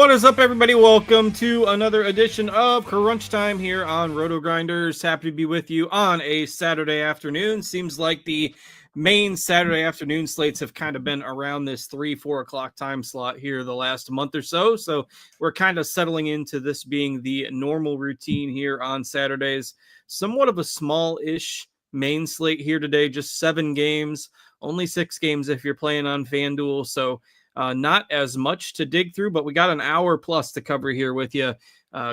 What is up, everybody? Welcome to another edition of Crunch Time here on RotoGrinders. Happy to be with you on a Saturday afternoon. Seems like the main Saturday afternoon slates have kind of been around this 3-4 o'clock time slot here the last month or so. So we're kind of settling into this being the normal routine here on Saturdays. Somewhat of a small-ish main slate here today, just 7 games, only 6 games if you're playing on FanDuel. So not as much to dig through, but we got an hour plus to cover here with you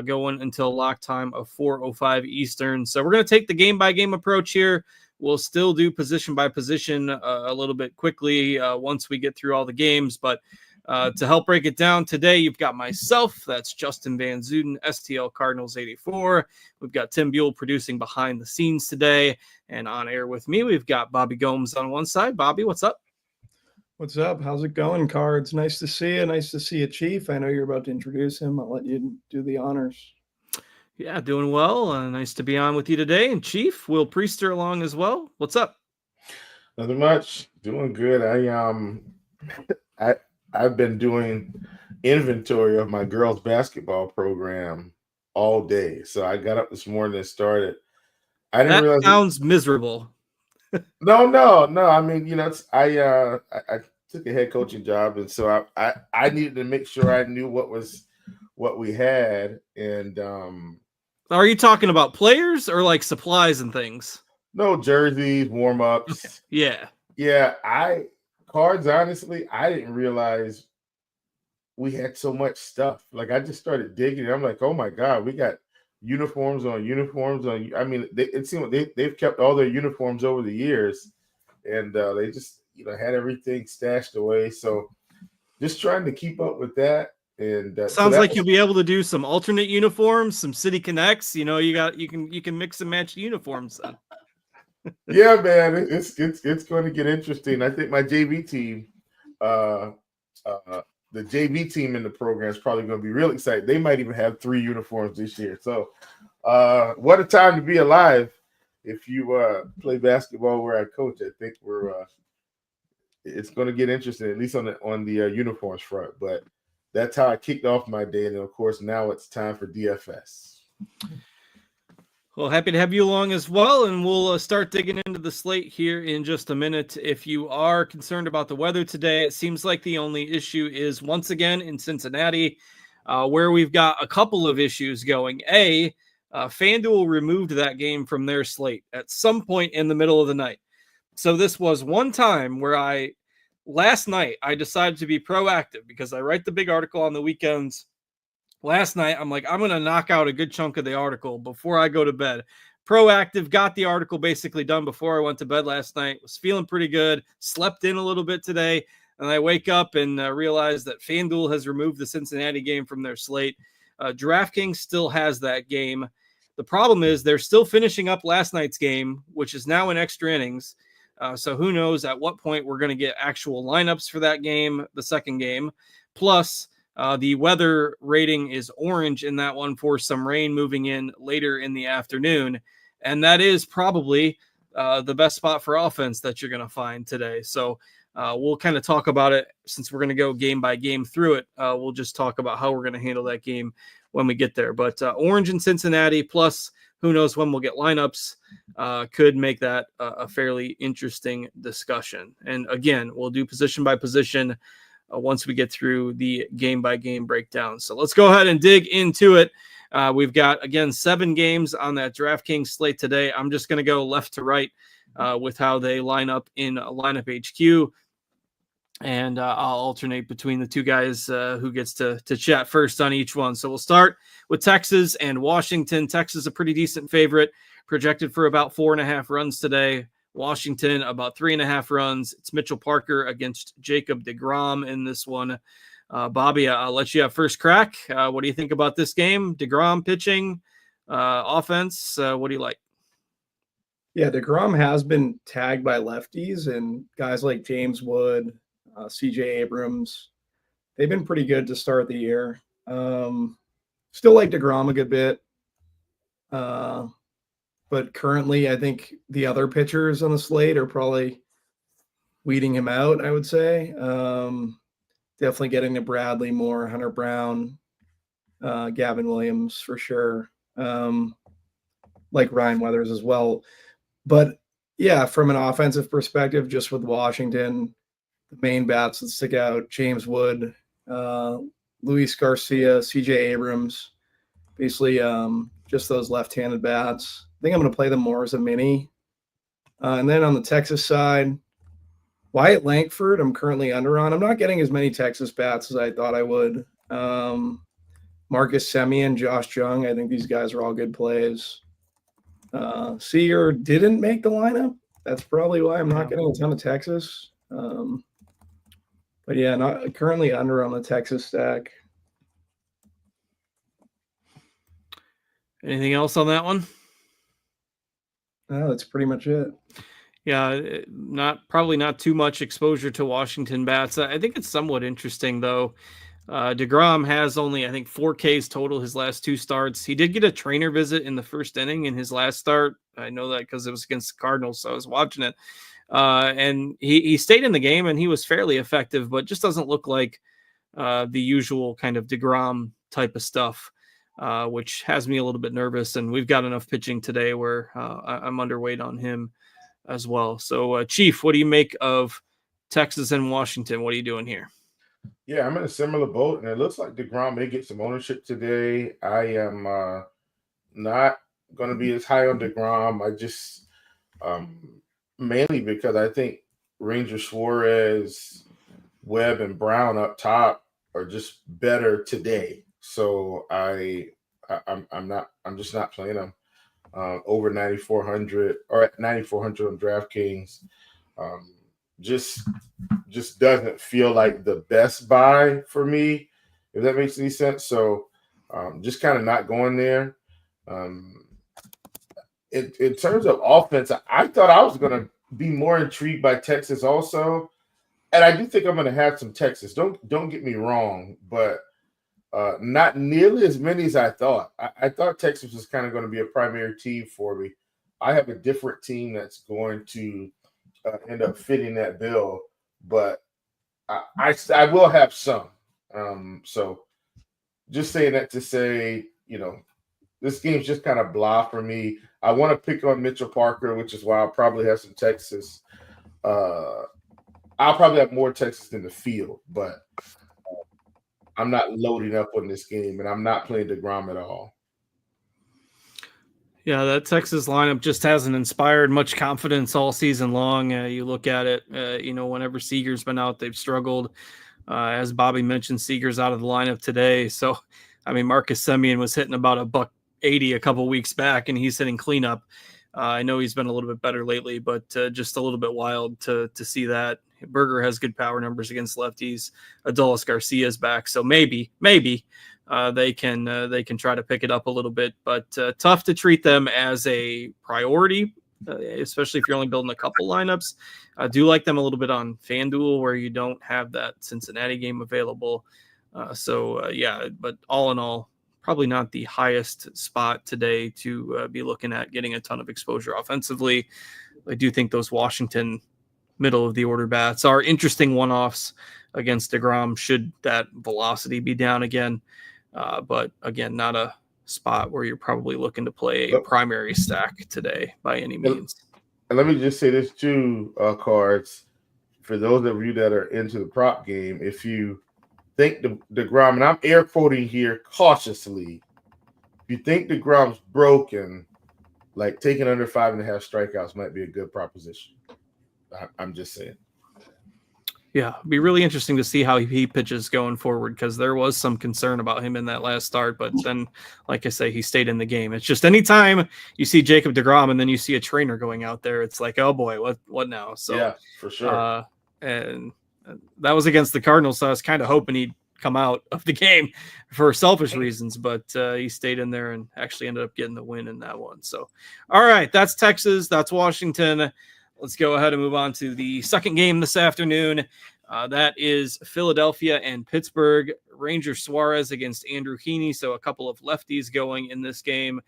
going until lock time of 4:05 Eastern. So we're going to take the game-by-game approach here. We'll still do position by position a little bit quickly once we get through all the games. But to help break it down today, you've got myself. That's Justin Van Zuden, STL Cardinals 84. We've got Tim Buell producing behind the scenes today. And on air with me, we've got Bobby Gomes on one side. Bobby, what's up? What's up? How's it going, Cards? Nice to see you. Nice to see you, Chief. I know you're about to introduce him. I'll let you do the honors. Yeah, doing well. Nice to be on with you today. And Chief, Will Priester along as well. What's up? Nothing much. Doing good. I've been doing inventory of my girls' basketball program all day. So I got up this morning and started. I didn't realize sounds miserable. No. I mean, I took a head coaching job, and so I needed to make sure I knew what we had. And are you talking about players or like supplies and things? No, jerseys, warm-ups. Yeah. Cards, honestly, I didn't realize we had so much stuff. Like, I just started digging, and I'm like, oh my God, we got uniforms on. I mean, it seemed like they've kept all their uniforms over the years, and they just had everything stashed away. So just trying to keep up with that. And sounds like you'll be able to do some alternate uniforms, some City Connects. You can mix and match uniforms then. Yeah, man, it's going to get interesting. I think my JV team, the JV team in the program is probably going to be real excited. They might even have 3 uniforms this year. So what a time to be alive if you play basketball where I coach. I think it's going to get interesting, at least on the uniforms front. But that's how I kicked off my day. And, of course, now it's time for DFS. Well, happy to have you along as well, and we'll start digging into the slate here in just a minute. If you are concerned about the weather today, it seems like the only issue is once again in Cincinnati, where we've got a couple of issues going. FanDuel removed that game from their slate at some point in the middle of the night. So this was one time where last night I decided to be proactive because I write the big article on the weekends. Last night, I'm like, I'm going to knock out a good chunk of the article before I go to bed. Proactive, got the article basically done before I went to bed last night. Was feeling pretty good. Slept in a little bit today. And I wake up and realize that FanDuel has removed the Cincinnati game from their slate. DraftKings still has that game. The problem is they're still finishing up last night's game, which is now in extra innings. So who knows at what point we're going to get actual lineups for that game, the second game. Plus, the weather rating is orange in that one for some rain moving in later in the afternoon. And that is probably the best spot for offense that you're going to find today. So we'll kind of talk about it since we're going to go game by game through it. We'll just talk about how we're going to handle that game when we get there. But orange in Cincinnati, plus who knows when we'll get lineups, could make that a fairly interesting discussion. And again, we'll do position by position once we get through the game-by-game breakdown. So let's go ahead and dig into it. We've got, again, 7 games on that DraftKings slate today. I'm just going to go left to right with how they line up in Lineup HQ. And I'll alternate between the two guys who gets to chat first on each one. So we'll start with Texas and Washington. Texas, a pretty decent favorite, projected for about 4.5 runs today. Washington, about 3.5 runs. It's Mitchell Parker against Jacob deGrom in this one. Bobby, I'll let you have first crack. What do you think about this game? deGrom pitching, offense, what do you like? Yeah, deGrom has been tagged by lefties, and guys like James Wood, CJ Abrams, they've been pretty good to start the year. Still like deGrom a good bit. But currently, I think the other pitchers on the slate are probably weeding him out, I would say. Definitely getting to Bradley more, Hunter Brown, Gavin Williams for sure. Like Ryan Weathers as well. But yeah, from an offensive perspective, just with Washington, the main bats that stick out, James Wood, Luis Garcia, CJ Abrams, basically just those left-handed bats. I think I'm going to play them more as a mini. And then on the Texas side, Wyatt Langford, I'm currently under on. I'm not getting as many Texas bats as I thought I would. Marcus Semien, Josh Jung, I think these guys are all good plays. Seager didn't make the lineup. That's probably why I'm not getting a ton of Texas. But yeah, not currently under on the Texas stack. Anything else on that one? No, that's pretty much it. Yeah, probably not too much exposure to Washington bats. I think it's somewhat interesting though. DeGrom has only, I think, 4 Ks total his last 2 starts. He did get a trainer visit in the first inning in his last start. I know that because it was against the Cardinals, so I was watching it. And he stayed in the game and he was fairly effective, but just doesn't look like the usual kind of DeGrom type of stuff, which has me a little bit nervous. And we've got enough pitching today where I'm underweight on him as well. So, Chief, what do you make of Texas and Washington? What are you doing here? Yeah, I'm in a similar boat, and it looks like DeGrom may get some ownership today. I am not going to be as high on DeGrom. I just mainly because I think Ranger Suarez, Webb, and Brown up top are just better today. So I'm just not playing them over 9,400 or at 9,400 on DraftKings. Just doesn't feel like the best buy for me, if that makes any sense. So just kind of not going there. In terms of offense, I thought I was going to be more intrigued by Texas also. And I do think I'm going to have some Texas. Don't get me wrong, but not nearly as many as I thought. I thought Texas was kind of going to be a primary team for me. I have a different team that's going to end up fitting that bill, but I will have some. So just saying that to say, this game's just kind of blah for me. I want to pick on Mitchell Parker, which is why I'll probably have some Texas. I'll probably have more Texas than the field, but I'm not loading up on this game, and I'm not playing DeGrom at all. Yeah, that Texas lineup just hasn't inspired much confidence all season long. You look at it, whenever Seager's been out, they've struggled. As Bobby mentioned, Seager's out of the lineup today. So, I mean, Marcus Semien was hitting about $180 a couple weeks back, and he's hitting cleanup. I know he's been a little bit better lately, but just a little bit wild to see that. Berger has good power numbers against lefties. Adolis Garcia's back, so maybe they can try to pick it up a little bit, but tough to treat them as a priority, especially if you're only building a couple lineups. I do like them a little bit on FanDuel where you don't have that Cincinnati game available. But all in all, probably not the highest spot today to be looking at getting a ton of exposure offensively. I do think those Washington middle of the order bats are interesting one-offs against DeGrom should that velocity be down again. But again, not a spot where you're probably looking to play a primary stack today by any means. And let me just say this too, Cards, for those of you that are into the prop game, if you think DeGrom, and I'm air quoting here cautiously, if you think DeGrom's broken, like taking under 5.5 strikeouts might be a good proposition. I'm just saying. Yeah, it'd be really interesting to see how he pitches going forward because there was some concern about him in that last start. But then, like I say, he stayed in the game. It's just anytime you see Jacob deGrom and then you see a trainer going out there, it's like, oh boy, what now? So yeah, for sure. And that was against the Cardinals, so I was kind of hoping he'd come out of the game for selfish reasons, but he stayed in there and actually ended up getting the win in that one. So, all right, that's Texas, that's Washington. Let's go ahead and move on to the second game this afternoon. That is Philadelphia and Pittsburgh. Ranger Suarez against Andrew Heaney. So a couple of lefties going in this game.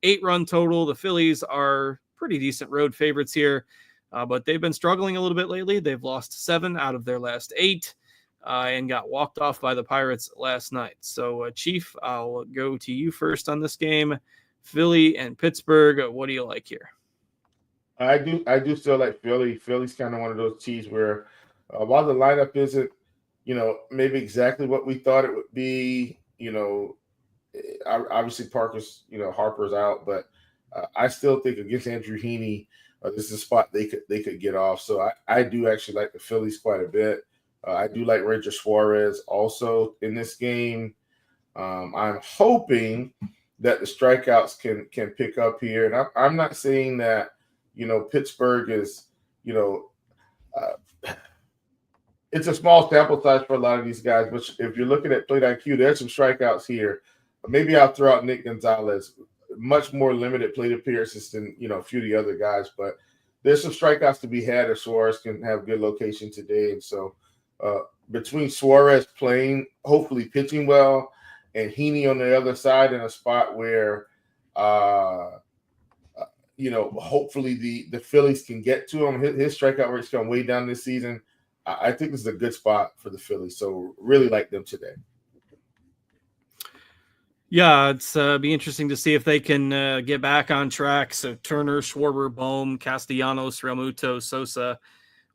8-run total. The Phillies are pretty decent road favorites here, but they've been struggling a little bit lately. They've lost 7 out of their last 8. and got walked off by the Pirates last night. So, Chief, I'll go to you first on this game. Philly and Pittsburgh. What do you like here? I do still like Philly. Philly's kind of one of those teams where while the lineup isn't, maybe exactly what we thought it would be, obviously Harper's out, but I still think against Andrew Heaney, this is a spot they could get off. So I do actually like the Phillies quite a bit. I do like Ranger Suarez also in this game. I'm hoping that the strikeouts can pick up here, and I'm not saying that Pittsburgh is it's a small sample size for a lot of these guys, but if you're looking at plate IQ, there's some strikeouts here. Maybe I'll throw out Nick Gonzalez. Much more limited plate appearances than a few of the other guys, but there's some strikeouts to be had if Suarez can have good location today. And so between Suarez playing, hopefully pitching well, and Heaney on the other side in a spot where hopefully the Phillies can get to him. His strikeout rate's gone way down this season. I think this is a good spot for the Phillies. So really like them today. Yeah, it's be interesting to see if they can get back on track. So Turner, Schwarber, Bohm, Castellanos, Realmuto, Sosa,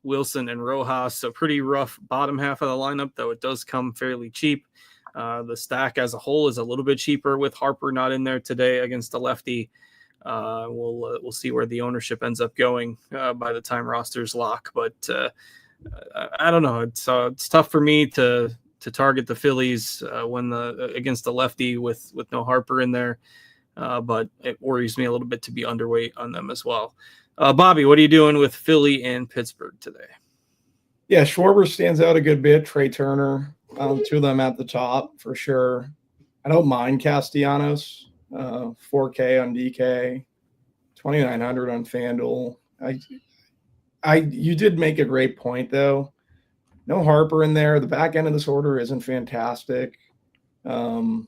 Wilson, and Rojas. So pretty rough bottom half of the lineup, though it does come fairly cheap. The stack as a whole is a little bit cheaper with Harper not in there today against the lefty. We'll see where the ownership ends up going by the time rosters lock. But I don't know. It's tough for me to target the Phillies against the lefty with no Harper in there. But it worries me a little bit to be underweight on them as well. Bobby, what are you doing with Philly and Pittsburgh today? Yeah, Schwarber stands out a good bit. Trey Turner, two of them at the top for sure. I don't mind Castellanos, 4K on DK, 2,900 on FanDuel. You did make a great point though. No Harper in there. The back end of this order isn't fantastic. Otto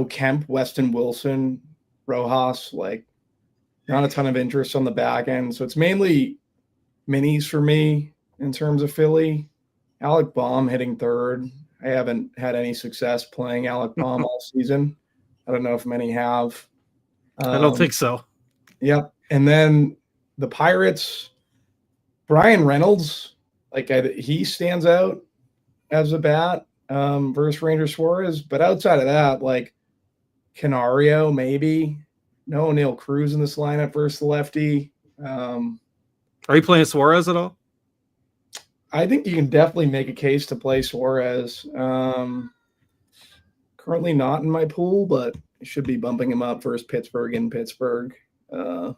Kemp, Weston Wilson, Rojas, not a ton of interest on the back end. So it's mainly minis for me in terms of Philly. Alec Baum hitting third. I haven't had any success playing Alec Baum all season. I don't know if many have. I don't think so. Yep. And then the Pirates, Brian Reynolds, he stands out as a bat versus Ranger Suarez. But outside of that, Canario, maybe. No O'Neill Cruz in this lineup versus the lefty. Are you playing Suarez at all? I think you can definitely make a case to play Suarez. Currently not in my pool, but I should be bumping him up versus Pittsburgh in Pittsburgh. I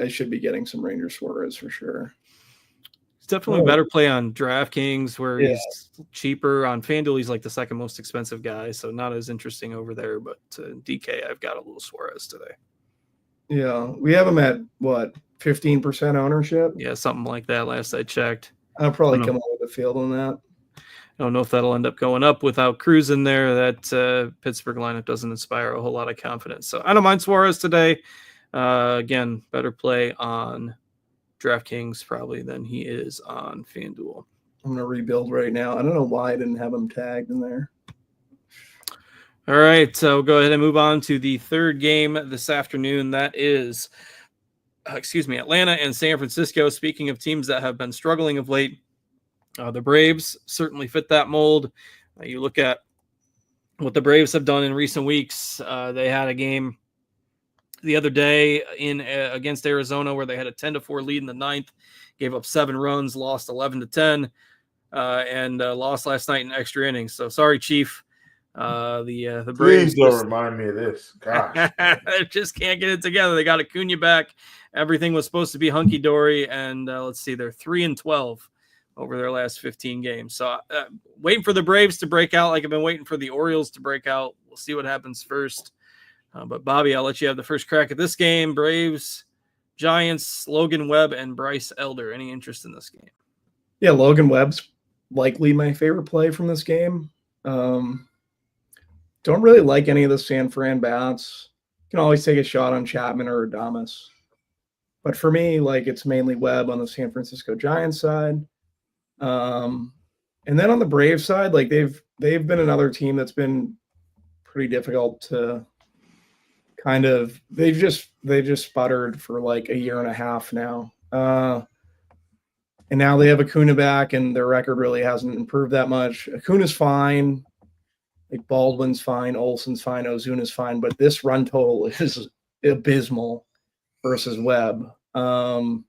should be getting some Ranger Suarez for sure. It's definitely a better play on DraftKings where he's cheaper. On FanDuel, he's the second most expensive guy, so not as interesting over there. But DK, I've got a little Suarez today. Yeah, we have him at, 15% ownership? Yeah, something like that last I checked. I'll probably come up with a field on that. I don't know if that'll end up going up without Cruz in there. That Pittsburgh lineup doesn't inspire a whole lot of confidence. So I don't mind Suarez today. Again, better play on DraftKings probably than he is on FanDuel. I'm going to rebuild right now. I don't know why I didn't have him tagged in there. All right, so we'll go ahead and move on to the third game this afternoon. That is, Atlanta and San Francisco. Speaking of teams that have been struggling of late, the Braves certainly fit that mold. You look at what the Braves have done in recent weeks. They had a game the other day against Arizona where they had a 10-4 lead in the ninth, gave up 7 runs, lost 11-10, and lost last night in extra innings. So sorry, Chief. The Braves Please don't remind me of this. Gosh, they just can't get it together. They got Acuna back. Everything was supposed to be hunky dory, and let's see, they're 3-12 over their last 15 games. So waiting for the Braves to break out, like I've been waiting for the Orioles to break out. We'll see what happens first. But Bobby, I'll let you have the first crack at this game. Braves, Giants, Logan Webb, and Bryce Elder. Any interest in this game? Yeah, Logan Webb's likely my favorite play from this game. Don't really like any of the San Fran bats. You can always take a shot on Chapman or Adames. But for me, it's mainly Webb on the San Francisco Giants side. And And then on the Braves side, like they've been another team that's been pretty difficult to kind of. They just sputtered for like a year and a half now. And now they have Acuna back, and their record really hasn't improved that much. Acuna's fine. Like Baldwin's fine. Olson's fine. Ozuna's fine. But this run total is abysmal versus Webb. Not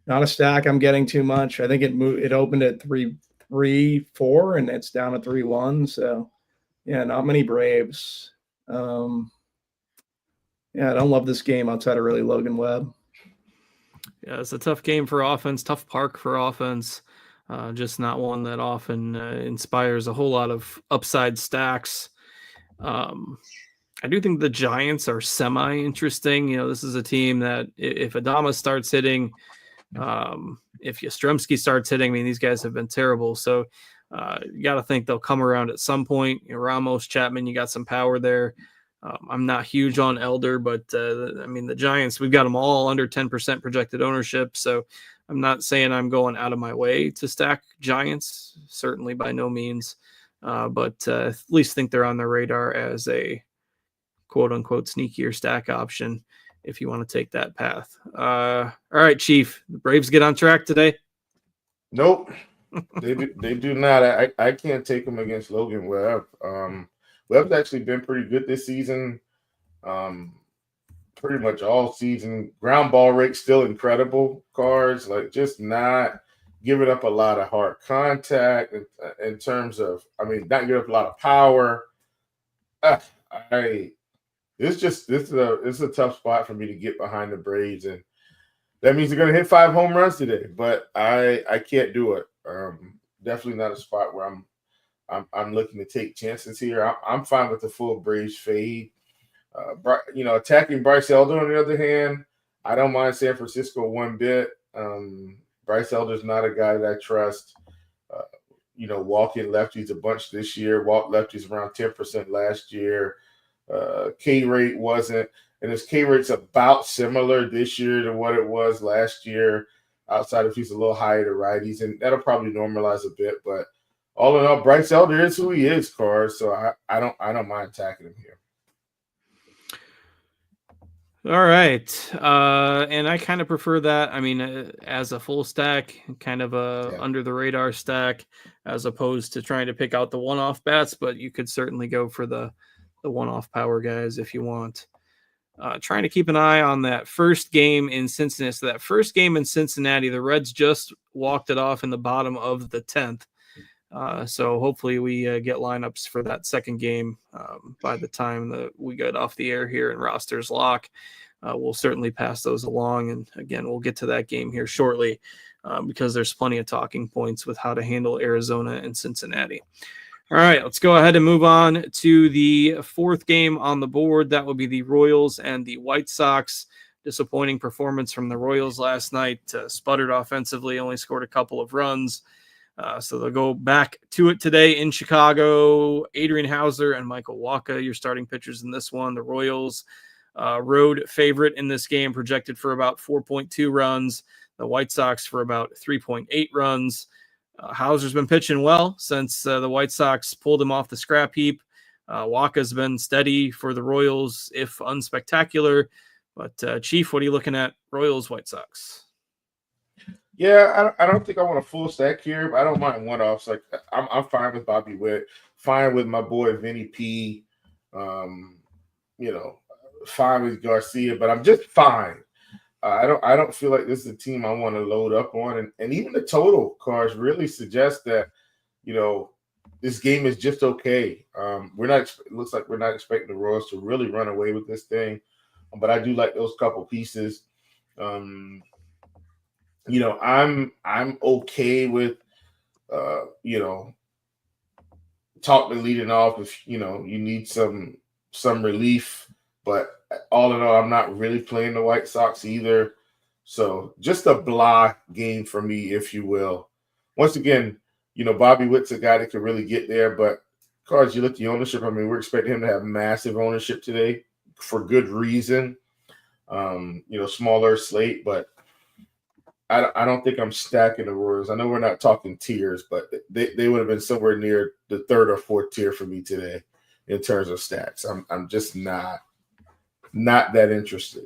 a stack I'm getting too much. I think it opened at 3-4, and it's down to 3-1. So, yeah, not many Braves. Yeah, I don't love this game outside of really Logan Webb. Yeah, it's a tough game for offense, tough park for offense. Just not one that often inspires a whole lot of upside stacks. I do think the Giants are semi-interesting. This is a team that if Adama starts hitting, if Yastrzemski starts hitting, I mean, these guys have been terrible. So you got to think they'll come around at some point. Ramos, Chapman, you got some power there. I'm not huge on Elder, but I mean, the Giants, we've got them all under 10% projected ownership. So I'm not saying I'm going out of my way to stack Giants, certainly by no means, but at least think they're on the radar as a quote unquote sneakier stack option if you want to take that path. All right, Chief, the Braves get on track today? Nope. They do not. I can't take them against Logan Webb. Webb's actually been pretty good this season. Pretty much all season. Ground ball rate still incredible. Cards, like, just not giving up a lot of hard contact in terms of, I mean, not giving up a lot of power. This is a tough spot for me to get behind the Braves, and that means they're going to hit 5 home runs today. But I can't do it. Definitely not a spot where I'm looking to take chances here. I'm fine with the full Braves fade. Attacking Bryce Elder, on the other hand, I don't mind San Francisco one bit. Bryce Elder's not a guy that I trust. Walking lefties a bunch this year. Walked lefties around 10% last year. K rate wasn't, and his K rate's about similar this year to what it was last year, outside if he's a little higher to righties, and that'll probably normalize a bit. But all in all, Bryce Elder is who he is, Cars. So I don't mind attacking him here. All right. And I kind of prefer that. I mean, as a full stack, kind of under the radar stack, as opposed to trying to pick out the one-off bats, but you could certainly go for the one-off power guys if you want. Trying to keep an eye on that first game in Cincinnati. So that first game in Cincinnati, the Reds just walked it off in the bottom of the 10th. So hopefully we get lineups for that second game by the time that we get off the air here and rosters lock. We'll certainly pass those along. And again, we'll get to that game here shortly because there's plenty of talking points with how to handle Arizona and Cincinnati. All right, let's go ahead and move on to the fourth game on the board. That would be the Royals and the White Sox. Disappointing performance from the Royals last night. Sputtered offensively, only scored a couple of runs. So they'll go back to it today in Chicago. Adrian Hauser and Michael Wacha, your starting pitchers in this one. The Royals road favorite in this game, projected for about 4.2 runs. The White Sox for about 3.8 runs. Hauser's been pitching well since the White Sox pulled him off the scrap heap. Wacha's been steady for the Royals, if unspectacular. But Chief, what are you looking at? Royals, White Sox. Yeah, I don't think I want a full stack here, but I don't mind one-offs. Like, I'm fine with Bobby Witt, fine with my boy Vinny P, fine with Garcia, but I'm just fine. I don't feel like this is a team I want to load up on, and even the total cards really suggest that this game is just okay. It looks like we're not expecting the Royals to really run away with this thing, but I do like those couple pieces. I'm okay with Talkman leading off if you need some relief, but all in all, I'm not really playing the White Sox either. So just a blah game for me, if you will. Once again, Bobby Witt's a guy that can really get there, but Cards, you look at the ownership. I mean, we're expecting him to have massive ownership today for good reason. Smaller slate, but I don't think I'm stacking the Royals. I know we're not talking tiers, but they would have been somewhere near the third or fourth tier for me today in terms of stacks. I'm just not that interested.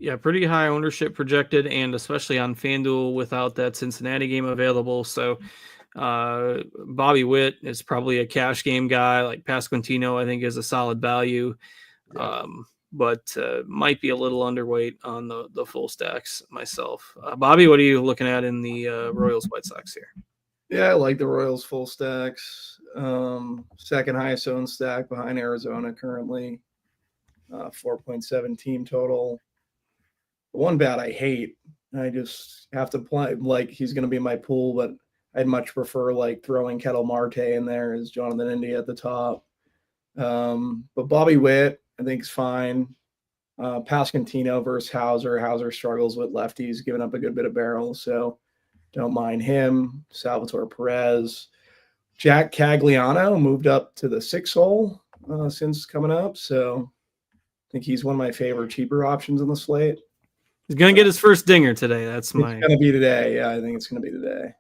Yeah, pretty high ownership projected, and especially on FanDuel without that Cincinnati game available. So Bobby Witt is probably a cash game guy. Like Pasquantino, I think is a solid value, Yeah. but might be a little underweight on the full stacks myself. Bobby, what are you looking at in the Royals White Sox here? Yeah, I like the Royals full stacks. Second highest owned stack behind Arizona currently. 4.7 team total. The one bat I hate, I just have to play like he's going to be in my pool, but I'd much prefer like throwing Kettle Marte in there as Jonathan India at the top. But Bobby Witt, I think is fine. Pasquantino versus Hauser. Hauser struggles with lefties, giving up a good bit of barrels, so don't mind him. Salvatore Perez. Jack Cagliano moved up to the 6th hole since coming up, so I think he's one of my favorite cheaper options in the slate. He's going to get his first dinger today. It's going to be today. Yeah, I think it's going to be today.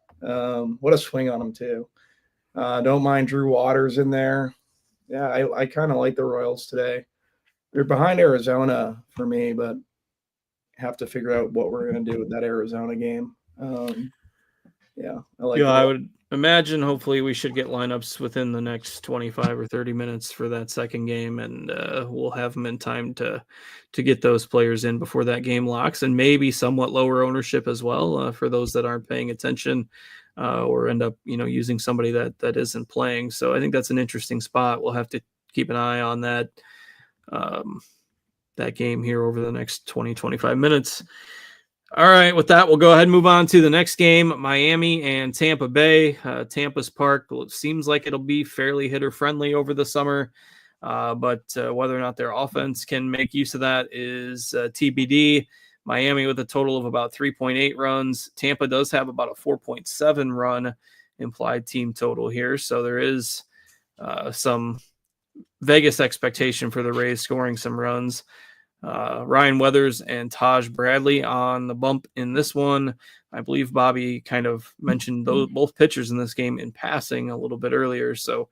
What a swing on him, too. Don't mind Drew Waters in there. Yeah, I kind of like the Royals today. They're behind Arizona for me, but have to figure out what we're going to do with that Arizona game. Yeah, I like. Yeah, I would imagine hopefully we should get lineups within the next 25 or 30 minutes for that second game, and we'll have them in time to get those players in before that game locks, and maybe somewhat lower ownership as well for those that aren't paying attention or end up using somebody that isn't playing. So I think that's an interesting spot. We'll have to keep an eye on that that game here over the next 20-25 minutes. All right, with that, we'll go ahead and move on to the next game, Miami and Tampa Bay. Tampa's park seems like it'll be fairly hitter-friendly over the summer, but whether or not their offense can make use of that is TBD. Miami with a total of about 3.8 runs. Tampa does have about a 4.7 run implied team total here, so there is some Vegas expectation for the Rays scoring some runs. Ryan Weathers and Taj Bradley on the bump in this one. I believe Bobby kind of mentioned both pitchers in this game in passing a little bit earlier. So,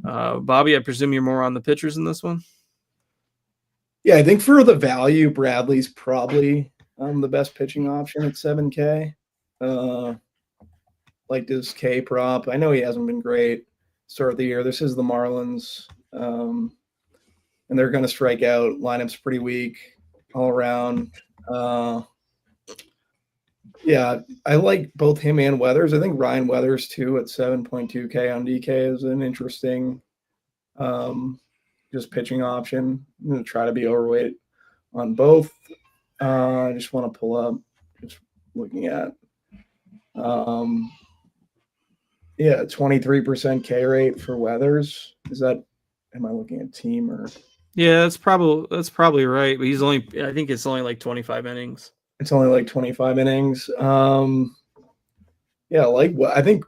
Bobby, I presume you're more on the pitchers in this one? Yeah, I think for the value, Bradley's probably the best pitching option at 7K. Like this K prop. I know he hasn't been great start of the year. This is the Marlins. And they're going to strike out. Lineup's pretty weak all around. Yeah, I like both him and Weathers. I think Ryan Weathers, too, at 7.2K on DK is an interesting just pitching option. I'm going to try to be overweight on both. I just want to pull up, just looking at. Yeah, 23% K rate for Weathers. Am I looking at team or? Yeah, that's probably right. But I think it's only like 25 innings. It's only like 25 innings. Yeah, I think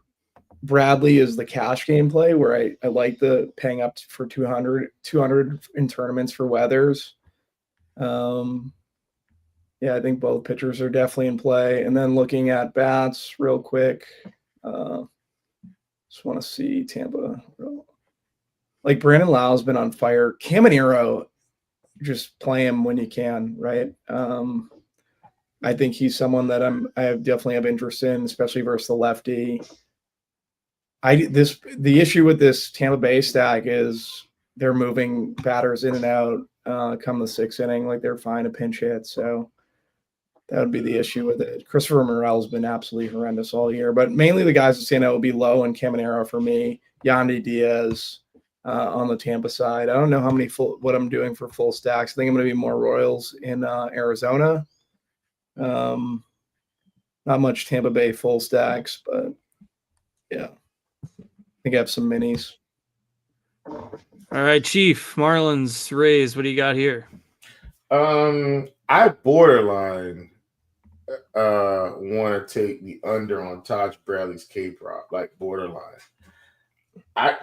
Bradley is the cash game play where I like the paying up for 200 in tournaments for Weathers. Yeah, I think both pitchers are definitely in play. And then looking at bats real quick, just want to see Tampa. Like Brandon Lau's been on fire. Caminero, just play him when you can, right? I think he's someone that I definitely have interest in, especially versus the lefty. The issue with this Tampa Bay stack is they're moving batters in and out come the 6th inning, like they're fine to pinch hit. So that would be the issue with it. Christopher Morel's been absolutely horrendous all year, but mainly the guys that stand out will be Lowe and Caminero for me. Yandy Diaz. On the Tampa side, I don't know what I'm doing for full stacks. I think I'm going to be more Royals in Arizona. Not much Tampa Bay full stacks, but yeah, I think I have some minis. All right, Chief, Marlins, Rays, what do you got here? I borderline want to take the under on Taj Bradley's K prop, like borderline.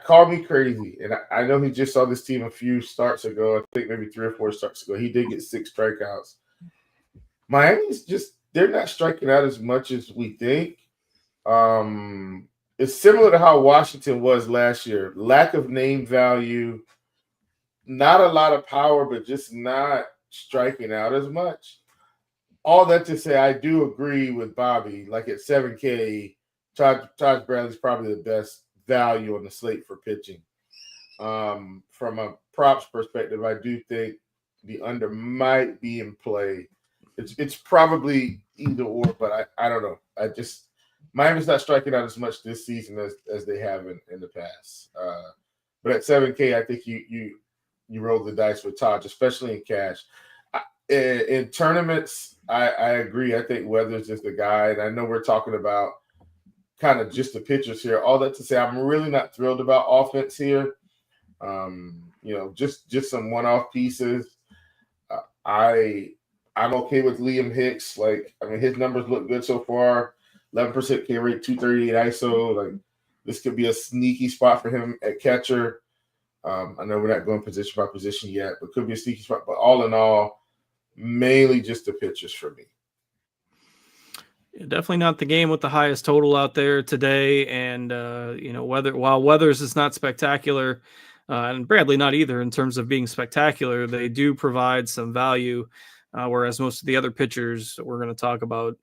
Call me crazy, and I know he just saw this team a few starts ago. I think maybe 3 or 4 starts ago. He did get 6 strikeouts. Miami's they're not striking out as much as we think. It's similar to how Washington was last year. Lack of name value, not a lot of power, but just not striking out as much. All that to say, I do agree with Bobby. Like at 7K, Taj Bradley's probably the best value on the slate for pitching. From a props perspective, I do think the under might be in play. It's probably either or, but I don't know. Miami's not striking out as much this season as they have in the past. But at 7K, I think you roll the dice with Taj, especially in cash. In tournaments, I agree. I think Weathers is the guy. And I know we're talking about kind of just the pitchers here. All that to say, I'm really not thrilled about offense here. Just some one-off pieces. I'm okay with Liam Hicks. His numbers look good so far. 11% K rate, 238 ISO. This could be a sneaky spot for him at catcher. I know we're not going position by position yet, but could be a sneaky spot. But all in all, mainly just the pitchers for me. Definitely not the game with the highest total out there today. And, while Weathers is not spectacular, and Bradley not either in terms of being spectacular, they do provide some value, whereas most of the other pitchers we're going to talk about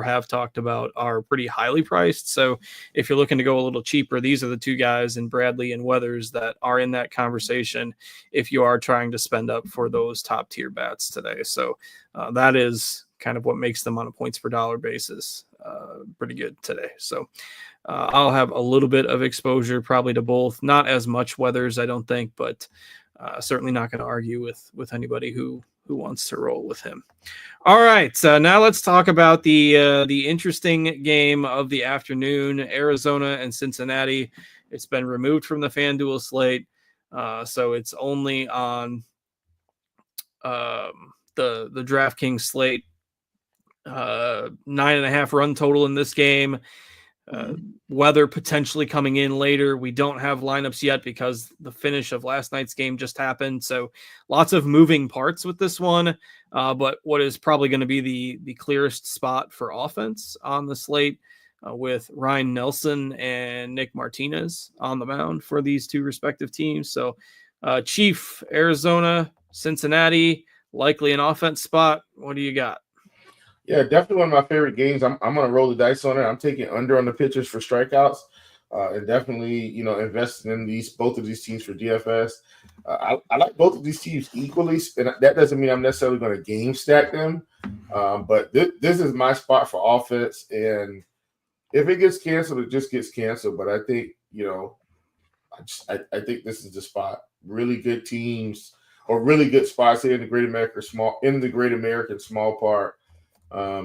have talked about are pretty highly priced. So if you're looking to go a little cheaper, these are the two guys in Bradley and Weathers that are in that conversation if you are trying to spend up for those top tier bats today. So that is kind of what makes them on a points per dollar basis pretty good today. So I'll have a little bit of exposure probably to both, not as much Weathers, I don't think, but certainly not going to argue with anybody who wants to roll with him. All right, so now let's talk about the interesting game of the afternoon, Arizona and Cincinnati. It's been removed from the FanDuel slate, so it's only on the DraftKings slate. 9.5 run total in this game. Weather potentially coming in later. We don't have lineups yet because the finish of last night's game just happened. So lots of moving parts with this one. But what is probably going to be the clearest spot for offense on the slate with Ryan Nelson and Nick Martinez on the mound for these two respective teams. So Chief, Arizona, Cincinnati, likely an offense spot. What do you got? Yeah, definitely one of my favorite games. I'm going to roll the dice on it. I'm taking under on the pitchers for strikeouts, and definitely, investing in both of these teams for DFS. I like both of these teams equally, and that doesn't mean I'm necessarily going to game stack them. But this is my spot for offense, and if it gets canceled, it just gets canceled. But I think, I think this is the spot. Really good teams or really good spots here in the Great American small part. I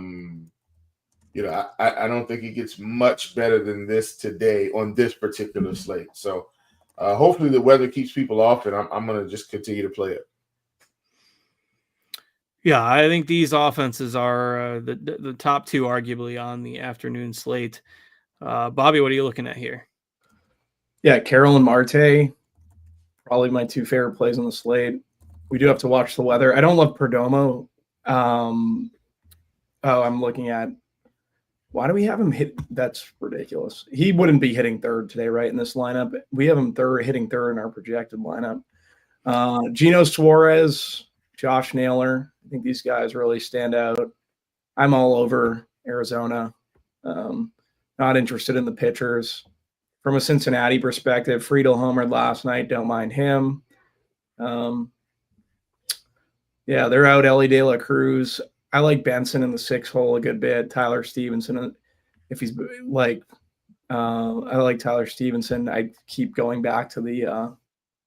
don't think it gets much better than this today on this particular slate. So hopefully the weather keeps people off, and I'm going to just continue to play it. Yeah, I think these offenses are the top two arguably on the afternoon slate. Bobby, what are you looking at here? Yeah, Carroll and Marte, probably my two favorite plays on the slate. We do have to watch the weather. I don't love Perdomo. I'm looking at why do we have him hit? That's ridiculous. He wouldn't be hitting third today, right? In this lineup, we have him hitting third in our projected lineup. Gino Suarez, Josh Naylor. I think these guys really stand out. I'm all over Arizona. Not interested in the pitchers. From a Cincinnati perspective, Friedel homered last night. Don't mind him. Yeah, they're out Ellie De La Cruz. I like Benson in the 6 hole a good bit. Tyler Stevenson, if he's I like Tyler Stevenson. I keep going back to the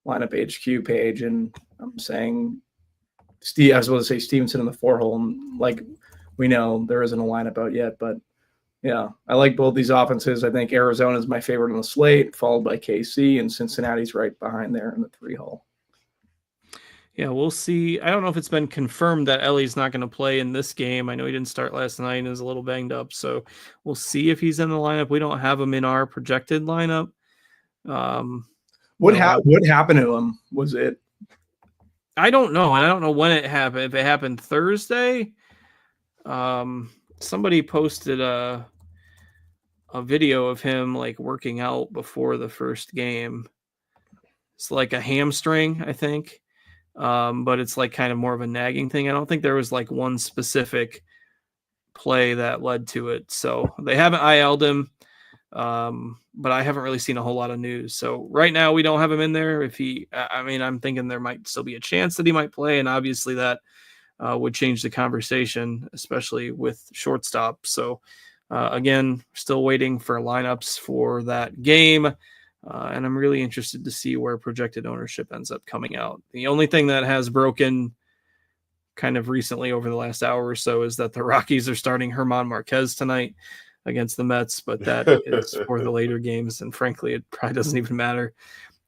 lineup HQ page, and I'm saying I was going to say Stevenson in the 4 hole. And we know there isn't a lineup out yet, but yeah, I like both these offenses. I think Arizona is my favorite on the slate, followed by KC, and Cincinnati's right behind there in the 3 hole. Yeah, we'll see. I don't know if it's been confirmed that Ellie's not going to play in this game. I know he didn't start last night and is a little banged up, so we'll see if he's in the lineup. We don't have him in our projected lineup. What happened to him? Was it? I don't know. I don't know when it happened. If it happened Thursday, Somebody posted a video of him like working out before the first game. It's like a hamstring, I think. But it's like kind of more of a nagging thing. I don't think there was like one specific play that led to it. So they haven't IL'd him. But I haven't really seen a whole lot of news. So right now we don't have him in there. I'm thinking there might still be a chance that he might play. And obviously that would change the conversation, especially with shortstop. So again, still waiting for lineups for that game. And I'm really interested to see where projected ownership ends up coming out. The only thing that has broken kind of recently over the last hour or so is that the Rockies are starting German Marquez tonight against the Mets, but that is for the later games. And frankly, it probably doesn't even matter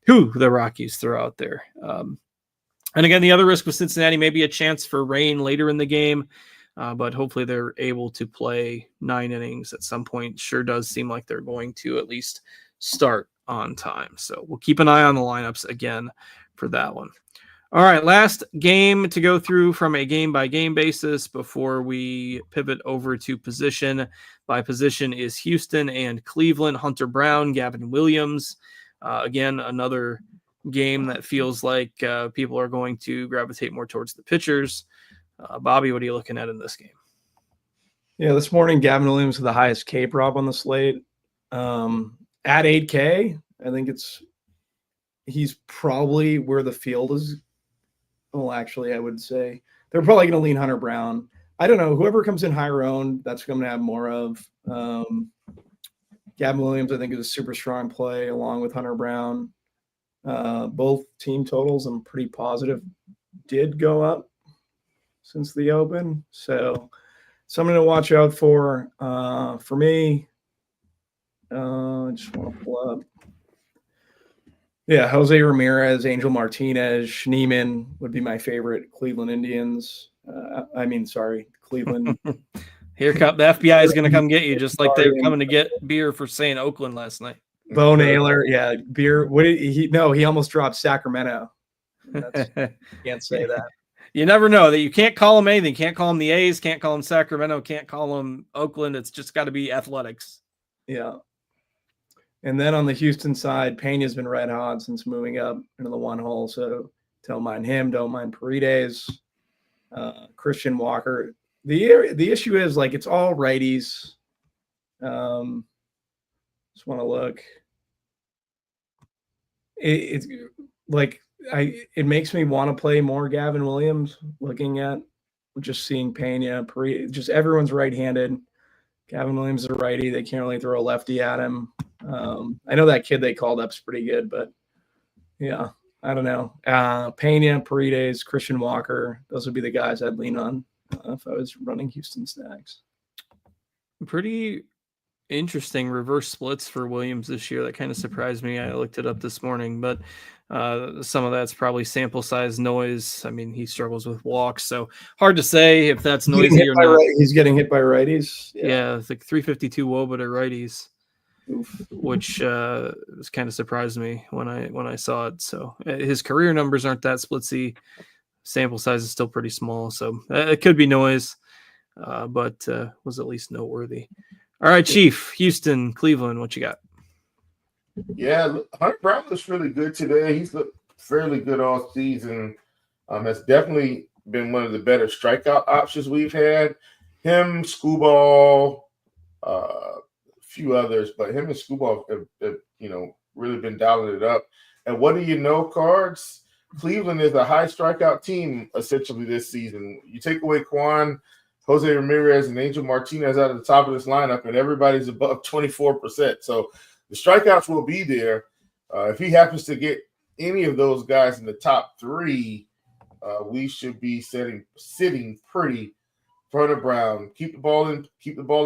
who the Rockies throw out there. And again, the other risk with Cincinnati may be a chance for rain later in the game, but hopefully they're able to play 9 innings at some point. Sure does seem like they're going to at least start on time. So we'll keep an eye on the lineups again for that one. All right, last game to go through from a game-by-game basis before we pivot over to position. By position is Houston and Cleveland, Hunter Brown, Gavin Williams. Again, another game that feels like people are going to gravitate more towards the pitchers. Bobby, what are you looking at in this game? Yeah, this morning, Gavin Williams with the highest K prop on the slate. At 8K, I think he's probably where the field is. Well, actually, I would say they're probably going to lean Hunter Brown. I don't know. Whoever comes in higher owned, that's going to have more of. Gavin Williams, I think, is a super strong play along with Hunter Brown. Both team totals, I'm pretty positive, did go up since the open. So something to watch out for. For me, I just want to pull up. Yeah, Jose Ramirez, Angel Martinez, Schneemann would be my favorite Cleveland Indians. Cleveland. Here come the FBI is going to come get you, just like they were coming to get beer for saying Oakland last night. Bo Naylor, yeah, beer. What did he? No, he almost dropped Sacramento. Can't say that. You never know that you can't call them anything. Can't call them the A's. Can't call them Sacramento. Can't call them Oakland. It's just got to be athletics. Yeah. And then on the Houston side, Pena's been red hot since moving up into the 1 hole. So don't mind him. Don't mind Paredes. Christian Walker. The issue is like it's all righties. Just want to look. It's like it makes me want to play more Gavin Williams. Looking at just seeing Pena, Paredes, just everyone's right-handed. Gavin Williams is a righty. They can't really throw a lefty at him. I know that kid they called up's pretty good, but yeah, I don't know. Pena, Paredes, Christian Walker, those would be the guys I'd lean on if I was running Houston stacks. Pretty interesting reverse splits for Williams this year. That kind of surprised me. I looked it up this morning, but some of that's probably sample size noise. I mean, he struggles with walks, so hard to say if that's noisy or not. He's getting hit by righties. Yeah, it's like 352 WOBA to righties. Oof. Which was kind of surprised me when I saw it. So his career numbers aren't that splitsy. Sample size is still pretty small, so it could be noise, but was at least noteworthy. All right, Chief, Houston, Cleveland, what you got? Yeah, Hunter Brown looks really good today. He's looked fairly good all season. Has definitely been one of the better strikeout options we've had. Him, Scooball, few others, but him and Scooball have really been dialing it up. And what do you know, Cards? Cleveland is a high strikeout team essentially this season. You take away Quan, Jose Ramirez, and Angel Martinez out of the top of this lineup, and everybody's above 24%. So the strikeouts will be there. If he happens to get any of those guys in the top 3, we should be sitting pretty. Hunter Brown, keep the ball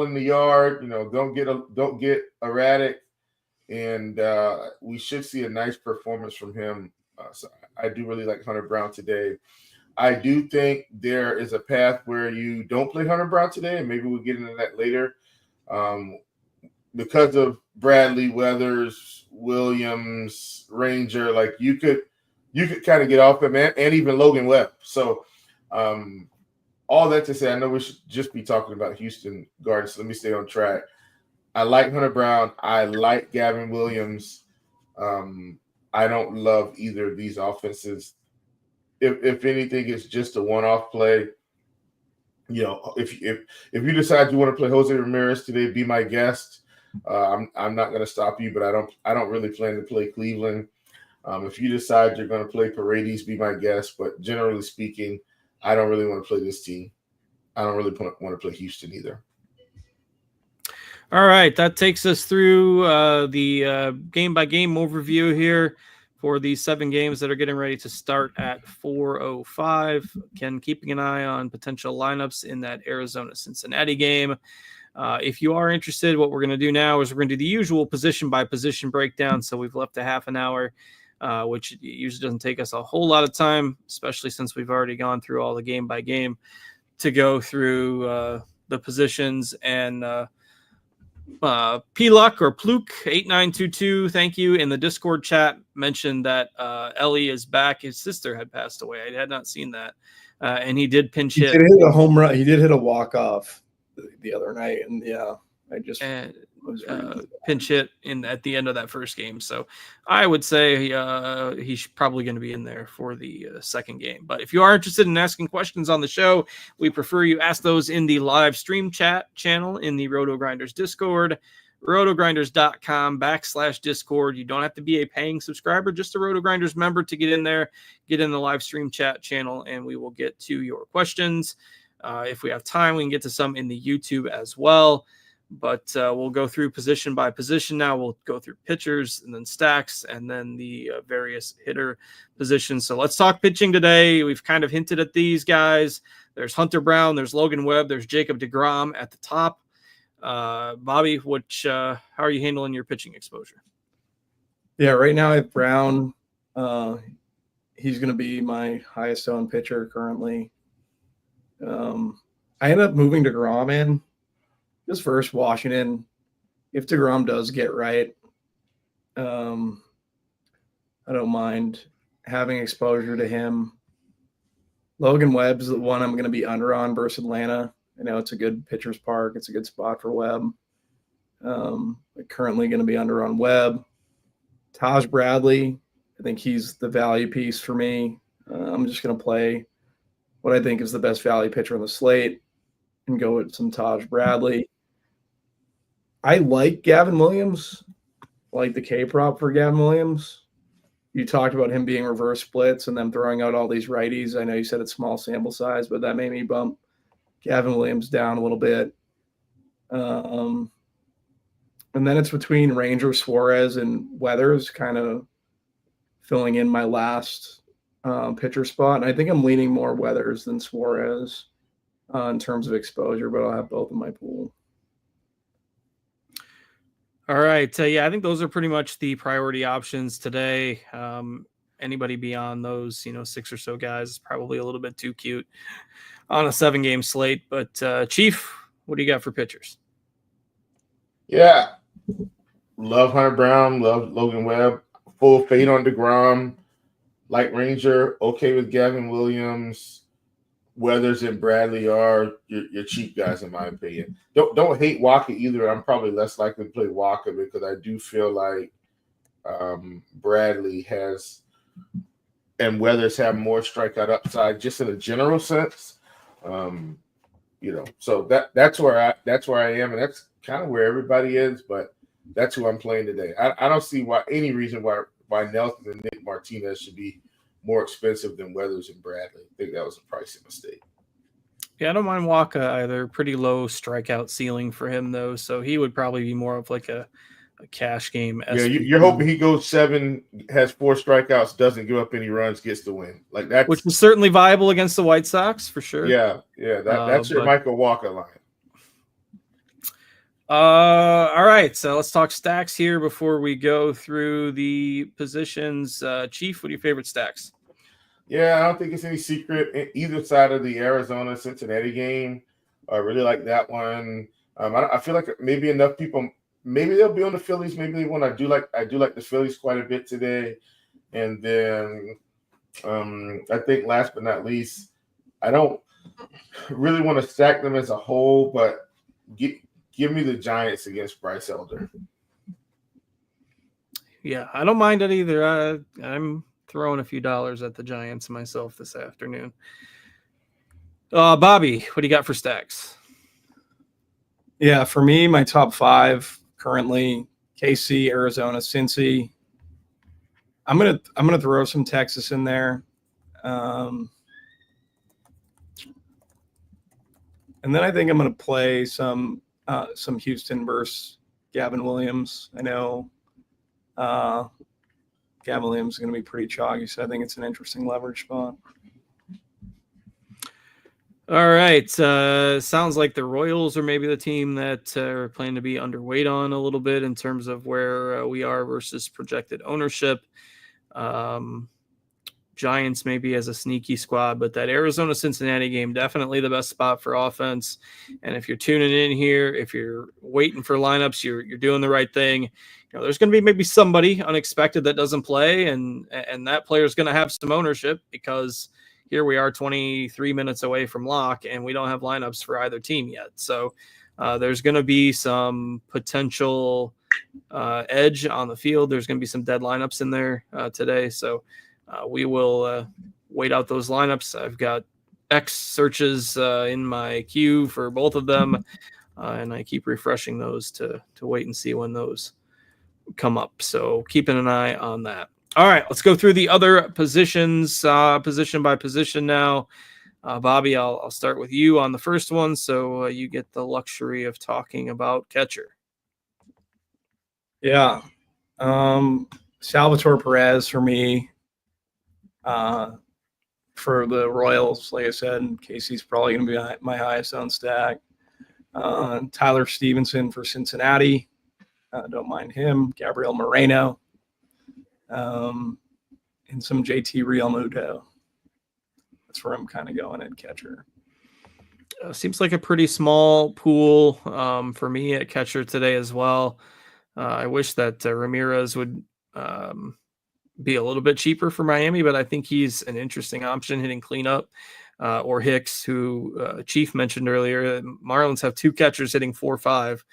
in the yard. Don't get erratic, and we should see a nice performance from him. So I do really like Hunter Brown today. I do think there is a path where you don't play Hunter Brown today, and maybe we'll get into that later. Because of Bradley, Weathers, Williams, Ranger, like you could kind of get off him, and even Logan Webb. So all that to say, I know we should just be talking about Houston Gardens. So let me stay on track. I like Hunter Brown. I like Gavin Williams. I don't love either of these offenses. If anything, it's just a one-off play. You know, if you decide you want to play Jose Ramirez today, be my guest. I'm not going to stop you, but I don't really plan to play Cleveland. If you decide you're going to play Paredes, be my guest. But generally speaking, I don't really want to play this team. I don't really want to play Houston either. All right, that takes us through the game-by-game overview here for these 7 games that are getting ready to start at 4:05. Again, keeping an eye on potential lineups in that Arizona-Cincinnati game. If you are interested, what we're going to do now is we're going to do the usual position-by-position breakdown. So we've left a half an hour, which usually doesn't take us a whole lot of time, especially since we've already gone through all the game-by-game to go through the positions. And P-Luck or Pluke 8922, thank you, in the Discord chat mentioned that Ellie is back. His sister had passed away. I had not seen that. And he did pinch hit. He did hit a home run. He did hit a walk-off the other night. And yeah, I just pinch hit at the end of that first game. So I would say he's probably going to be in there for the second game. But if you are interested in asking questions on the show, we prefer you ask those in the live stream chat channel in the RotoGrinders Discord, rotogrinders.com/Discord. You don't have to be a paying subscriber, just a RotoGrinders member to get in there, get in the live stream chat channel, and we will get to your questions. If we have time, we can get to some in the YouTube as well. But we'll go through position by position now. We'll go through pitchers and then stacks and then the various hitter positions. So let's talk pitching today. We've kind of hinted at these guys. There's Hunter Brown, there's Logan Webb, there's Jacob deGrom at the top. Bobby, how are you handling your pitching exposure? Yeah, right now I have Brown. He's going to be my highest owned pitcher currently. I ended up moving deGrom in. Just versus Washington, if deGrom does get right, I don't mind having exposure to him. Logan Webb's the one I'm going to be under on versus Atlanta. I know it's a good pitcher's park. It's a good spot for Webb. Currently going to be under on Webb. Taj Bradley, I think he's the value piece for me. I'm just going to play what I think is the best value pitcher on the slate and go with some Taj Bradley. I like Gavin Williams, like the K prop for Gavin Williams. You talked about him being reverse splits and them throwing out all these righties. I know you said it's small sample size, but that made me bump Gavin Williams down a little bit. And then it's between Ranger, Suarez, and Weathers, kind of filling in my last pitcher spot. And I think I'm leaning more Weathers than Suarez in terms of exposure, but I'll have both in my pool. All right. Yeah, I think those are pretty much the priority options today. Anybody beyond those, 6 or so guys is probably a little bit too cute on a 7-game slate. But Chief, what do you got for pitchers? Yeah. Love Hunter Brown. Love Logan Webb. Full fade on deGrom. Like Ranger. Okay with Gavin Williams. Weathers and Bradley are your cheap guys, in my opinion. Don't hate Walker either. I'm probably less likely to play Walker because I do feel like Bradley has and Weathers have more strikeout upside, just in a general sense. So that's where I am, and that's kind of where everybody is. But that's who I'm playing today. I don't see any reason why Nelson and Nick Martinez should be more expensive than Weathers and Bradley. I think that was a pricing mistake. Yeah, I don't mind Waka either. Pretty low strikeout ceiling for him, though. So he would probably be more of like a cash game. Yeah, you're hoping he goes 7, has 4 strikeouts, doesn't give up any runs, gets the win. Like that, which is certainly viable against the White Sox for sure. Yeah. That's your Michael Walker line. All right, so let's talk stacks here before we go through the positions. Chief, what are your favorite stacks? Yeah, I don't think it's any secret. Either side of the Arizona-Cincinnati game, I really like that one. I feel like maybe enough people, maybe they'll be on the Phillies. Maybe they won't. I do like the Phillies quite a bit today. And then I think last but not least, I don't really want to stack them as a whole, but give me the Giants against Bryce Elder. Yeah, I don't mind it either. I'm throwing a few dollars at the Giants myself this afternoon. Bobby, what do you got for stacks? Yeah, for me, my top 5 currently: KC, Arizona, Cincy. I'm gonna throw some Texas in there, and then I think I'm gonna play some Houston versus Gavin Williams. I know Gavin Williams is gonna be pretty chalky, so I think it's an interesting leverage spot. All right. Sounds like the Royals are maybe the team that are planning to be underweight on a little bit in terms of where we are versus projected ownership. Giants maybe as a sneaky squad, but that Arizona-Cincinnati game, definitely the best spot for offense. And if you're tuning in here, if you're waiting for lineups, you're doing the right thing. You know, there's going to be maybe somebody unexpected that doesn't play, and that player is going to have some ownership because here we are 23 minutes away from lock, and we don't have lineups for either team yet. So there's going to be some potential edge on the field. There's going to be some dead lineups in there today. So we will wait out those lineups. I've got X searches in my queue for both of them, and I keep refreshing those to wait and see when those come up. So keeping an eye on that. All right, let's go through the other positions, position by position now. Bobby, I'll start with you on the first one, so you get the luxury of talking about catcher. Yeah, Salvatore Perez for me. For the Royals, like I said, Casey's probably going to be my highest owned stack. Tyler Stevenson for Cincinnati. Don't mind him. Gabriel Moreno. And some JT Realmuto. That's where I'm kind of going at catcher. Seems like a pretty small pool for me at catcher today as well. I wish that Ramirez would be a little bit cheaper for Miami, but I think he's an interesting option hitting cleanup. Or Hicks, who Chief mentioned earlier. Marlins have 2 catchers hitting 4.5.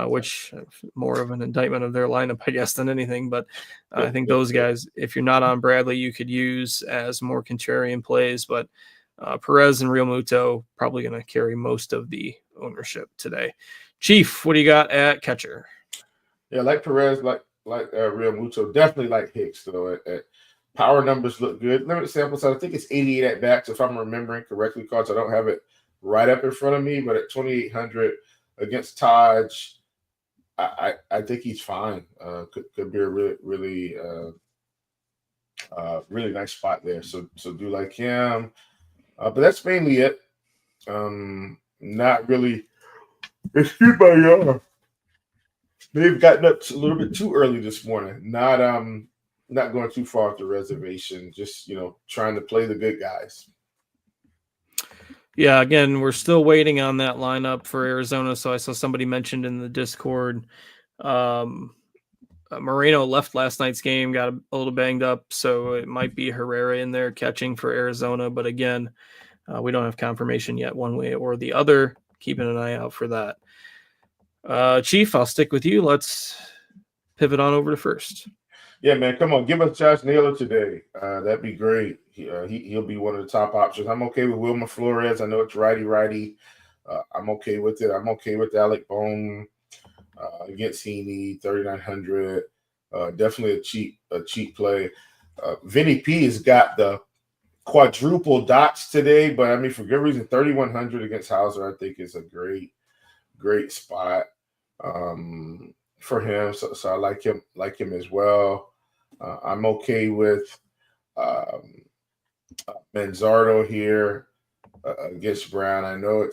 Which more of an indictment of their lineup, I guess, than anything. But I think those guys, if you're not on Bradley, you could use as more contrarian plays. But Perez and Realmuto probably going to carry most of the ownership today. Chief, what do you got at catcher? Yeah, like Perez, like Realmuto, definitely like Hicks, though. At power numbers look good. Limited sample size, I think it's 88 at bats, if I'm remembering correctly, because I don't have it right up in front of me. But at 2,800 against Taj, I think he's fine. Could be a really nice spot there. So do like him. But that's mainly it. Not really. Excuse my yawn. They've gotten up a little bit too early this morning. Not going too far off the reservation. Just trying to play the good guys. Yeah, again, we're still waiting on that lineup for Arizona. So I saw somebody mentioned in the Discord. Moreno left last night's game, got a little banged up, so it might be Herrera in there catching for Arizona. But again, we don't have confirmation yet one way or the other. Keeping an eye out for that. Chief, I'll stick with you. Let's pivot on over to first. Yeah, man, come on. Give us Josh Naylor today. That'd be great. He'll be one of the top options. I'm okay with Wilmer Flores. I know it's righty. I'm okay with it. I'm okay with Alec Bohm against Heaney, 3,900. Definitely a cheap play. Vinny P has got the quadruple dots today, but I mean, for good reason, 3,100 against Hauser, I think is a great spot for him. So I like him as well. I'm okay with Manzardo here against Brown. I know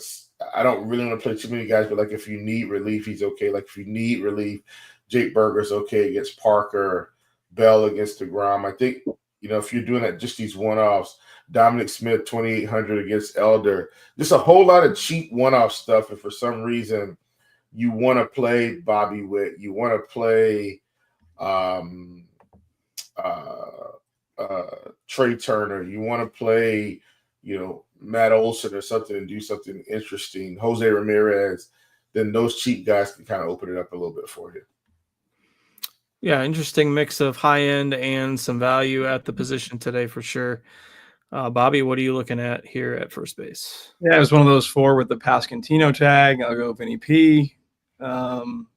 I don't really want to play too many guys, but like if you need relief, he's okay. Like if you need relief, Jake Berger's okay against Parker, Bell against DeGrom. I think, if you're doing that, just these one-offs, Dominic Smith, 2,800 against Elder, just a whole lot of cheap one-off stuff. And for some reason, you want to play Bobby Witt, you want to play Trey Turner, you want to play, Matt Olson or something and do something interesting, Jose Ramirez, then those cheap guys can kind of open it up a little bit for you. Yeah, interesting mix of high end and some value at the position today for sure. Bobby, what are you looking at here at first base? Yeah, it was one of those 4 with the Pasquantino tag. I'll go Vinny P. Don't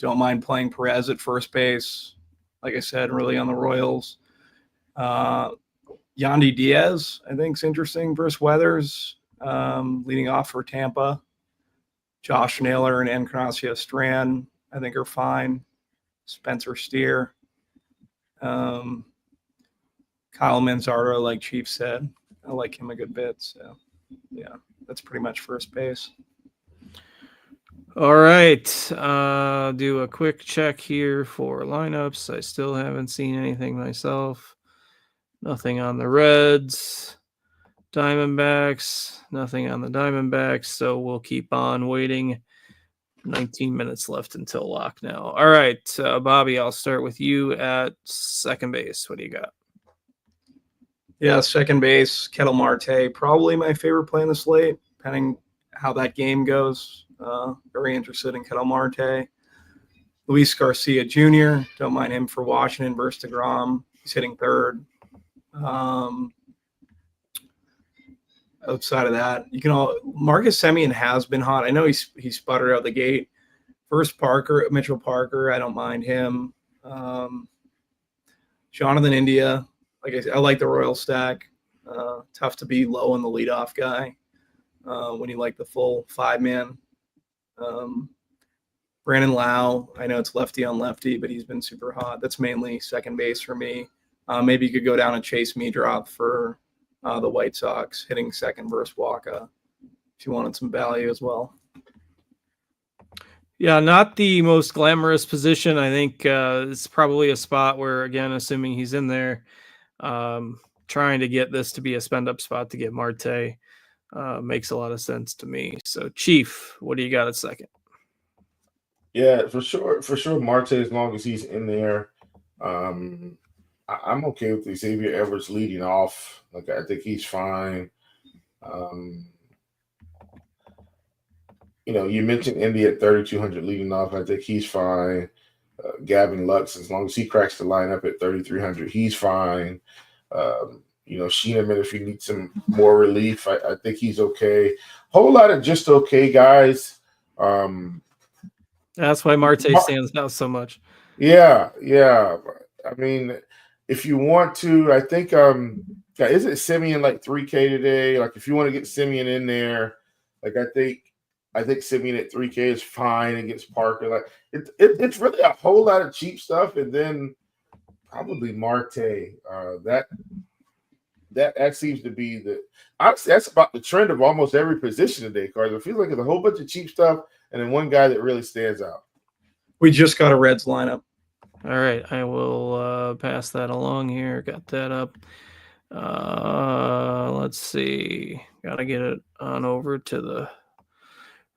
mind playing Perez at first base. Like I said, really on the Royals. Yandy Diaz, I think, is interesting versus Weathers, leading off for Tampa. Josh Naylor and Encarnacion Strand, I think, are fine. Spencer Steer. Kyle Manzardo, like Chief said. I like him a good bit. So, yeah, that's pretty much first base. All right. Do a quick check here for lineups. I still haven't seen anything myself. Nothing on the Reds. Diamondbacks. Nothing on the Diamondbacks. So we'll keep on waiting. 19 minutes left until lock now. All right, Bobby, I'll start with you at second base. What do you got? Yeah, second base, Kettle Marte, probably my favorite play in the slate, depending how that game goes. Very interested in Kettle Marte. Luis Garcia Jr., don't mind him for Washington versus DeGrom. He's hitting third. Outside of that, Marcus Semien has been hot. I know he sputtered out the gate. First, Mitchell Parker, I don't mind him. Jonathan India, like I said, I like the Royal stack. Tough to be low on the leadoff guy when you like the full 5-man. Brandon Lau, I know it's lefty on lefty, but he's been super hot. That's mainly second base for me. Maybe you could go down and chase me drop for the White Sox, hitting second versus Waka, if you wanted some value as well. Yeah, not the most glamorous position. I think it's probably a spot where, again, assuming he's in there, trying to get this to be a spend-up spot to get Marte makes a lot of sense to me. So, Chief, what do you got at second? Yeah, for sure, Marte, as long as he's in there. I'm okay with Xavier Edwards leading off. Like, I think he's fine. You mentioned Indy at 3,200 leading off. I think he's fine. Gavin Lux, as long as he cracks the lineup at 3,300, he's fine. Sheeneman, if you need some more relief, I think he's okay. Whole lot of just okay guys. That's why Marte stands out so much. Yeah. I mean, if you want to, I think isn't Semien like 3K today? Like, if you want to get Semien in there, like I think Semien at 3K is fine against Parker. Like, it's really a whole lot of cheap stuff, and then probably Marte. That seems to be honestly, that's about the trend of almost every position today, Carter. It feels like there's a whole bunch of cheap stuff and then one guy that really stands out. We just got a Reds lineup. All right, I will pass that along here. Got that up. Let's see. Got to get it on over to the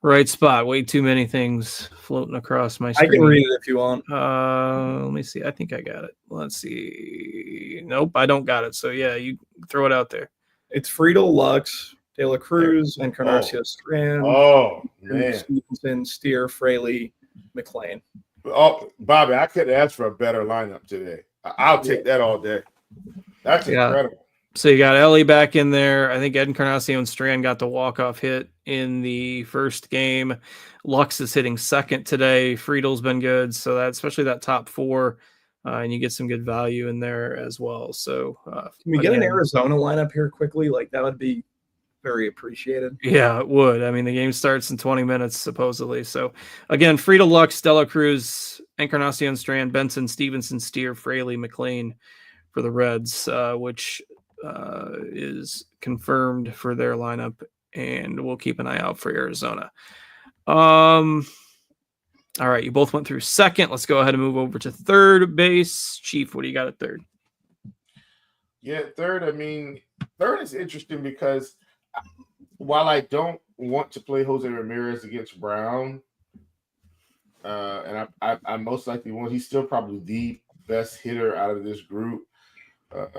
right spot. Way too many things floating across my screen. I can read it if you want. Let me see. I think I got it. Let's see. Nope, I don't got it. So, yeah, you throw it out there. It's Friedel, Lux, De La Cruz, and Encarnacion Strand. Oh, man. Stevenson, Steer, Fraley, McLean. Oh, Bobby, I could ask for a better lineup today. I'll take that all day. That's incredible. So you got Ellie back in there. I think Encarnacion Strand got the walk-off hit in the first game. Lux is hitting second today. Friedel's been good. So that, especially that top four, and you get some good value in there as well. So can we get an Arizona lineup here quickly? Like, that would be very appreciated. Yeah, it would. I mean, the game starts in 20 minutes, supposedly. So, again, Friedel, Lux, De La Cruz, Encarnacion Strand, Benson, Stevenson, Steer, Fraley, McLean for the Reds, which is confirmed for their lineup, and we'll keep an eye out for Arizona. All right, you both went through second. Let's go ahead and move over to third base. Chief, what do you got at third? Yeah, third. I mean, third is interesting because while I don't want to play Jose Ramirez against Brown, and I most likely won't, he's still probably the best hitter out of this group.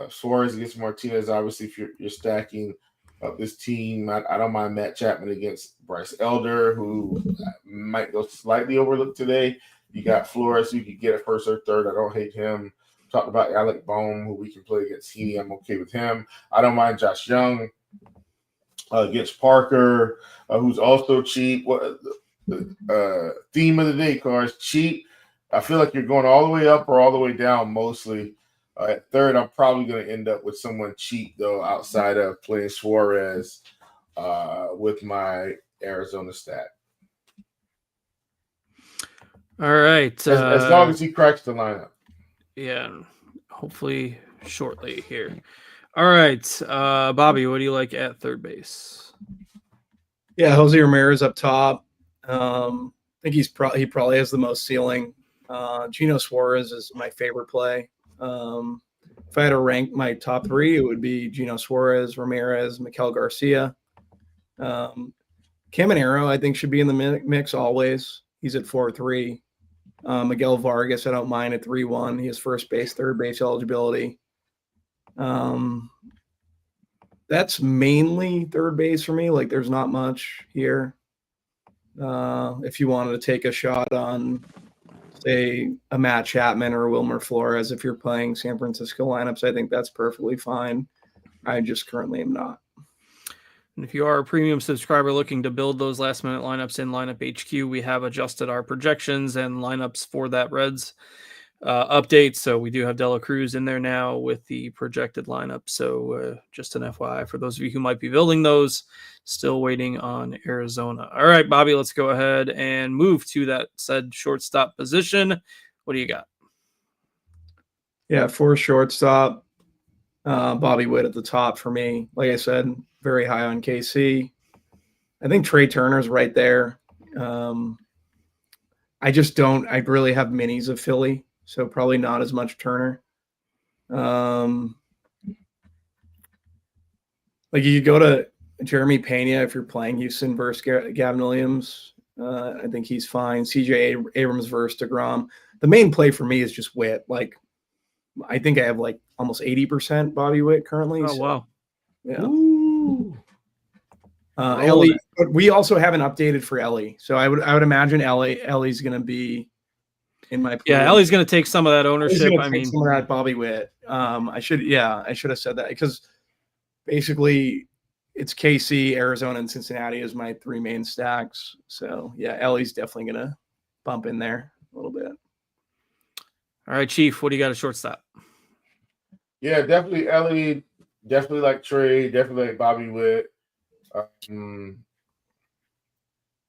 Suarez against Martinez, obviously, if you're stacking. of this team. I don't mind Matt Chapman against Bryce Elder, who might go slightly overlooked today. You got Flores, who you could get a first or third. I don't hate him. Talked about Alec Bohm, who we can play against Heaney. I'm okay with him. I don't mind Josh Young against Parker, who's also cheap. What theme of the day, Cars? Cheap. I feel like you're going all the way up or all the way down mostly. At third, I'm probably going to end up with someone cheap, though, outside of playing Suarez with my Arizona stat. All right. As long as he cracks the lineup. Yeah, hopefully shortly here. All right. Bobby, what do you like at third base? Yeah, Jose Ramirez up top. I think he probably has the most ceiling. Gino Suarez is my favorite play. If I had to rank my top three, it would be Gino Suarez, Ramirez, Miguel Garcia. Caminero, I think, should be in the mix always. He's at 4-3. Miguel Vargas, I don't mind at 3-1. He has first base, third base eligibility. That's mainly third base for me. Like, there's not much here. If you wanted to take a shot on, say, a Matt Chapman or a Wilmer Flores, if you're playing San Francisco lineups, I think that's perfectly fine. I just currently am not. And if you are a premium subscriber looking to build those last-minute lineups in Lineup HQ, we have adjusted our projections and lineups for that Reds update. So we do have Dela Cruz in there now with the projected lineup. So just an FYI for those of you who might be building those, still waiting on Arizona. All right, Bobby, let's go ahead and move to that said shortstop position. What do you got? Yeah, for shortstop, Bobby Witt at the top for me. Like I said, very high on KC. I think Trey Turner's right there. I really have minis of Philly, so probably not as much Turner. Like you could go to Jeremy Pena if you're playing Houston versus Gavin Williams. I think he's fine. CJ Abrams versus DeGrom. The main play for me is just Witt. Like, I think I have like almost 80% Bobby Witt currently. Oh, wow. Yeah. Ooh. Ellie, but we also haven't updated for Ellie, so I would imagine Ellie's going to be in my pool. Yeah, Ellie's going to take some of that ownership. I mean, some of that Bobby Witt. I should have said that because basically it's KC, Arizona, and Cincinnati as my three main stacks. So yeah, Ellie's definitely going to bump in there a little bit. All right, Chief, what do you got at shortstop? Yeah, definitely Ellie. Definitely like Trey. Definitely like Bobby Witt. Again,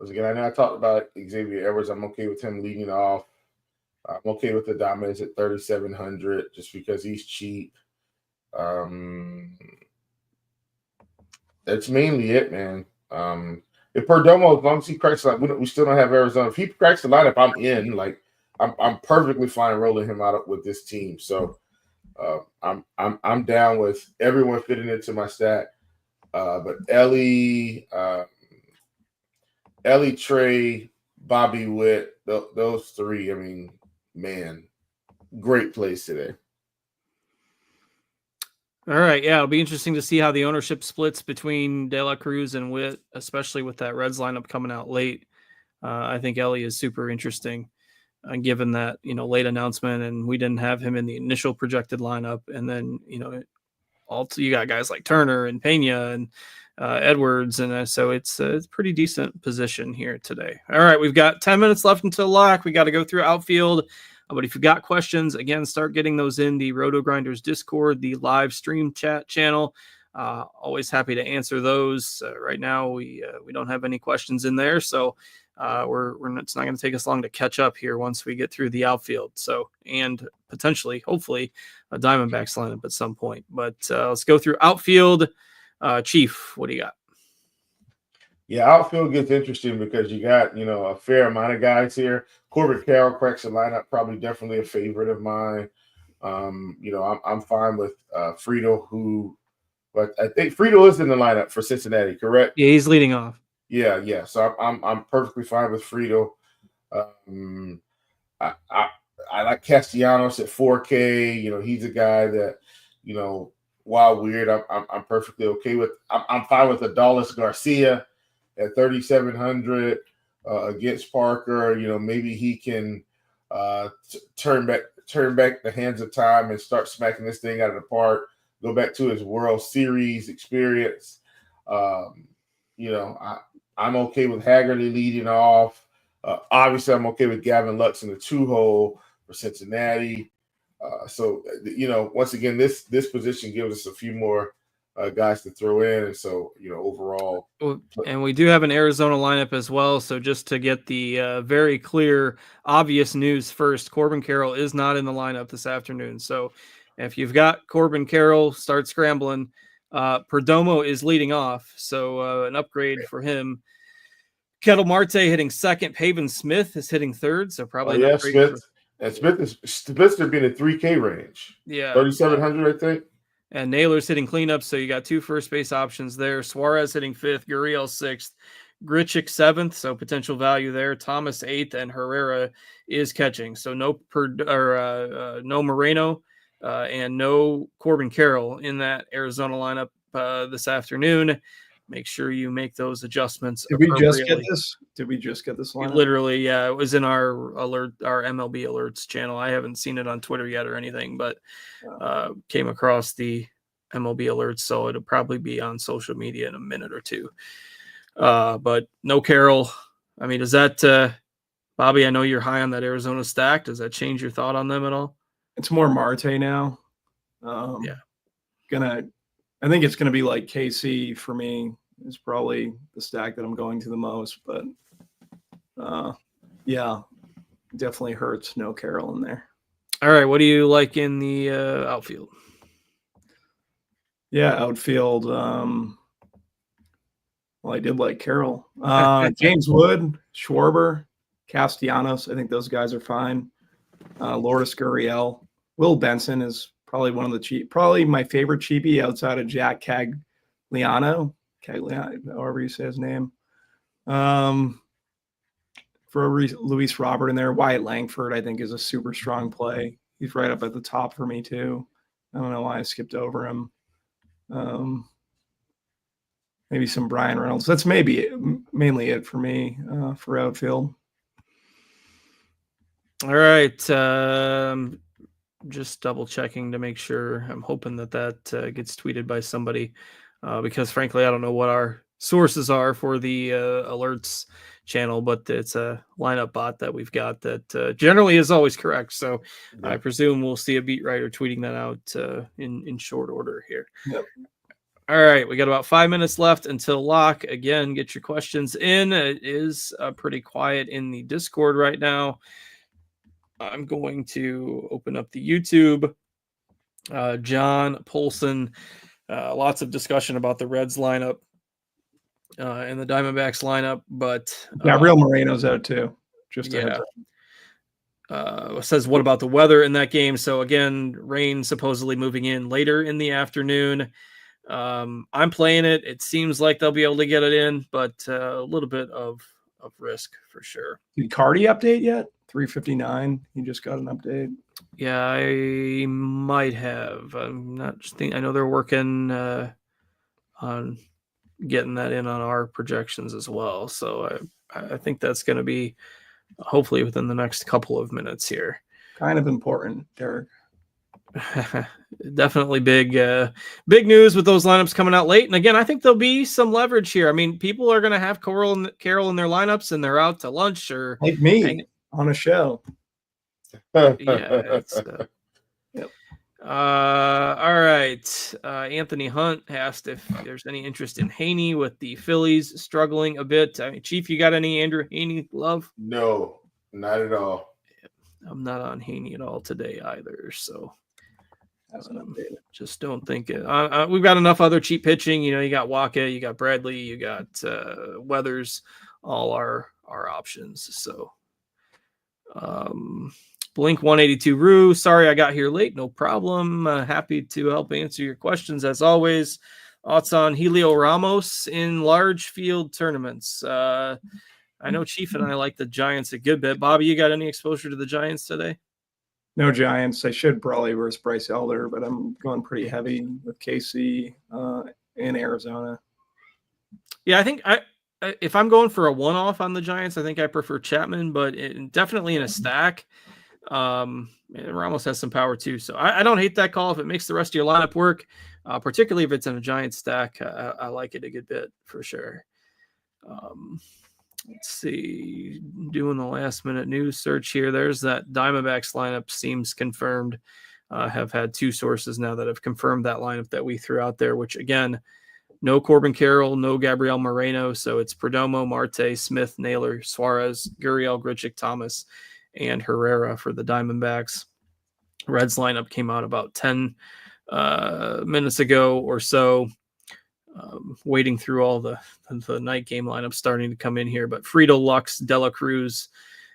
I know I talked about Xavier Edwards. I'm okay with him leading off. I'm okay with the dominance at 3,700 just because he's cheap. That's mainly it, man. If Perdomo, as long as he cracks the lineup, we still don't have Arizona. If he cracks the lineup, I'm in. Like, I'm perfectly fine rolling him out with this team. So I'm down with everyone fitting into my stack. But Ellie, Trey, Bobby Witt, those three, I mean, man, great plays today. All right, yeah, it'll be interesting to see how the ownership splits between De La Cruz and Witt, especially with that Reds lineup coming out late. I think Ellie is super interesting, given that, late announcement, and we didn't have him in the initial projected lineup. And then, also you got guys like Turner and Pena and Edwards, and so it's a pretty decent position here today. All right, we've got 10 minutes left until lock. We got to go through outfield. But if you've got questions, again, start getting those in the RotoGrinders Discord, the live stream chat channel. Always happy to answer those. Right now, we don't have any questions in there, so it's not going to take us long to catch up here once we get through the outfield. So, and potentially, hopefully, a Diamondbacks lineup at some point. But let's go through outfield. Chief, what do you got? Yeah, outfield gets interesting because you got, a fair amount of guys here. Corbett Carroll cracks the lineup, probably definitely a favorite of mine. I'm fine with Friedel, but I think Friedel is in the lineup for Cincinnati, correct? Yeah, he's leading off. Yeah. So I'm perfectly fine with Friedel. I like Castellanos at 4K. He's a guy that, wild weird. I'm perfectly okay with. I'm fine with Adolis Garcia at 3,700 against Parker. Maybe he can turn back the hands of time and start smacking this thing out of the park. Go back to his World Series experience. I'm okay with Haggerty leading off. Obviously, I'm okay with Gavin Lux in the 2-hole for Cincinnati. Once again, this position gives us a few more guys to throw in, and so overall. And we do have an Arizona lineup as well. So just to get the very clear, obvious news first, Corbin Carroll is not in the lineup this afternoon. So if you've got Corbin Carroll, start scrambling. Perdomo is leading off, so an upgrade for him. Kettle Marte hitting second. Pavin Smith is hitting third, so probably an upgrade. Smith should be in the 3K range. Yeah, 3,700, I think. And Naylor's hitting cleanup, so you got 2 first base options there. Suarez hitting 5th, Gurriel 6th, Grichuk 7th, so potential value there. Thomas 8th, and Herrera is catching. So no Moreno and no Corbin Carroll in that Arizona lineup this afternoon. Make sure you make those adjustments. Did we just get this? Lineup? Literally, yeah, it was in our MLB alerts channel. I haven't seen it on Twitter yet or anything, but came across the MLB alerts, so it'll probably be on social media in a minute or two. But no Carroll. I mean, does that, Bobby? I know you're high on that Arizona stack. Does that change your thought on them at all? It's more Marte now. I think it's going to be like KC for me. Is probably the stack that I'm going to the most, but definitely hurts no Carroll in there. All right, what do you like in the outfield? Yeah, outfield. Well, I did like Carroll. James Wood, Schwarber, Castellanos. I think those guys are fine. Lourdes Gurriel. Will Benson is probably one of the probably my favorite cheapie outside of Jack Cagliano, however you say his name. For Luis Robert in there, Wyatt Langford, I think, is a super strong play. He's right up at the top for me too. I don't know why I skipped over him. Maybe some Brian Reynolds. That's mainly it for me for outfield. All right. Just double checking to make sure. I'm hoping that gets tweeted by somebody because frankly, I don't know what our sources are for the alerts channel, but it's a lineup bot that we've got that generally is always correct. So yeah. I presume we'll see a beat writer tweeting that out in short order here. Yep. All right. We got about 5 minutes left until lock. Again, get your questions in. It is pretty quiet in the Discord right now. I'm going to open up the YouTube. John Polson, lots of discussion about the Reds lineup and the Diamondbacks lineup, but Real Moreno's out too. Says what about the weather in that game? So again, rain supposedly moving in later in the afternoon. I'm playing it. It seems like they'll be able to get it in, but a little bit of risk for sure. Did Cardi update yet? 359. He just got an update. Yeah, I might have. I'm not. I know they're working on getting that in on our projections as well. So I think that's going to be hopefully within the next couple of minutes here. Kind of important, Derek. Definitely big news with those lineups coming out late. And again, I think there'll be some leverage here. I mean, people are going to have Carroll in their lineups and they're out to lunch or like me on a show. Yeah. Yep. All right. Anthony Hunt asked if there's any interest in Haney with the Phillies struggling a bit. I mean, Chief, you got any Andrew Haney love? No, not at all. I'm not on Haney at all today either. So just don't think it. We've got enough other cheap pitching. You got Waka, you got Bradley, you got Weathers, all our options. So Blink 182 Rue, sorry I got here late. No problem. Happy to help answer your questions as always. Thoughts on Helio Ramos in large field tournaments? I know Chief and I like the Giants a good bit. Bobby, you got any exposure to the Giants today? No Giants. I should probably versus Bryce Elder, but I'm going pretty heavy with KC in Arizona. Yeah, I think if I'm going for a one-off on the Giants, I think I prefer Chapman, but definitely in a stack. Ramos has some power too, so I don't hate that call if it makes the rest of your lineup work, particularly if it's in a Giants stack. I like it a good bit for sure. Let's see, doing the last minute news search here. There's that Diamondbacks lineup seems confirmed. Have had two sources now that have confirmed that lineup that we threw out there, which again, no Corbin Carroll, no Gabriel Moreno. So it's Perdomo, Marte, Smith, Naylor, Suarez, Gurriel, Grichuk, Thomas, and Herrera for the Diamondbacks. Reds lineup came out about 10 minutes ago or so. Waiting through all the night game lineup starting to come in here, but Friedel, Lux, Dela Cruz,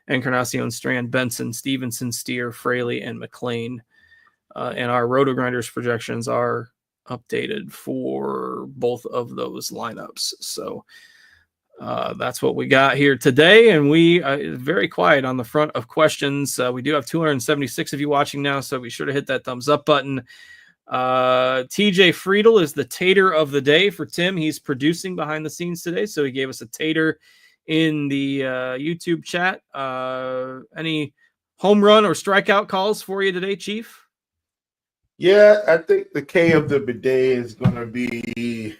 Encarnacion, Strand, Benson, Stevenson, Steer, Fraley, and McLean. And our RotoGrinders projections are updated for both of those lineups. So that's what we got here today. And we very quiet on the front of questions. We do have 276 of you watching now, so be sure to hit that thumbs up button. TJ Friedel is the tater of the day for Tim. He's producing behind the scenes today, so he gave us a tater in the YouTube chat. Any home run or strikeout calls for you today, Chief? Yeah, I think the K of the bidet is going to be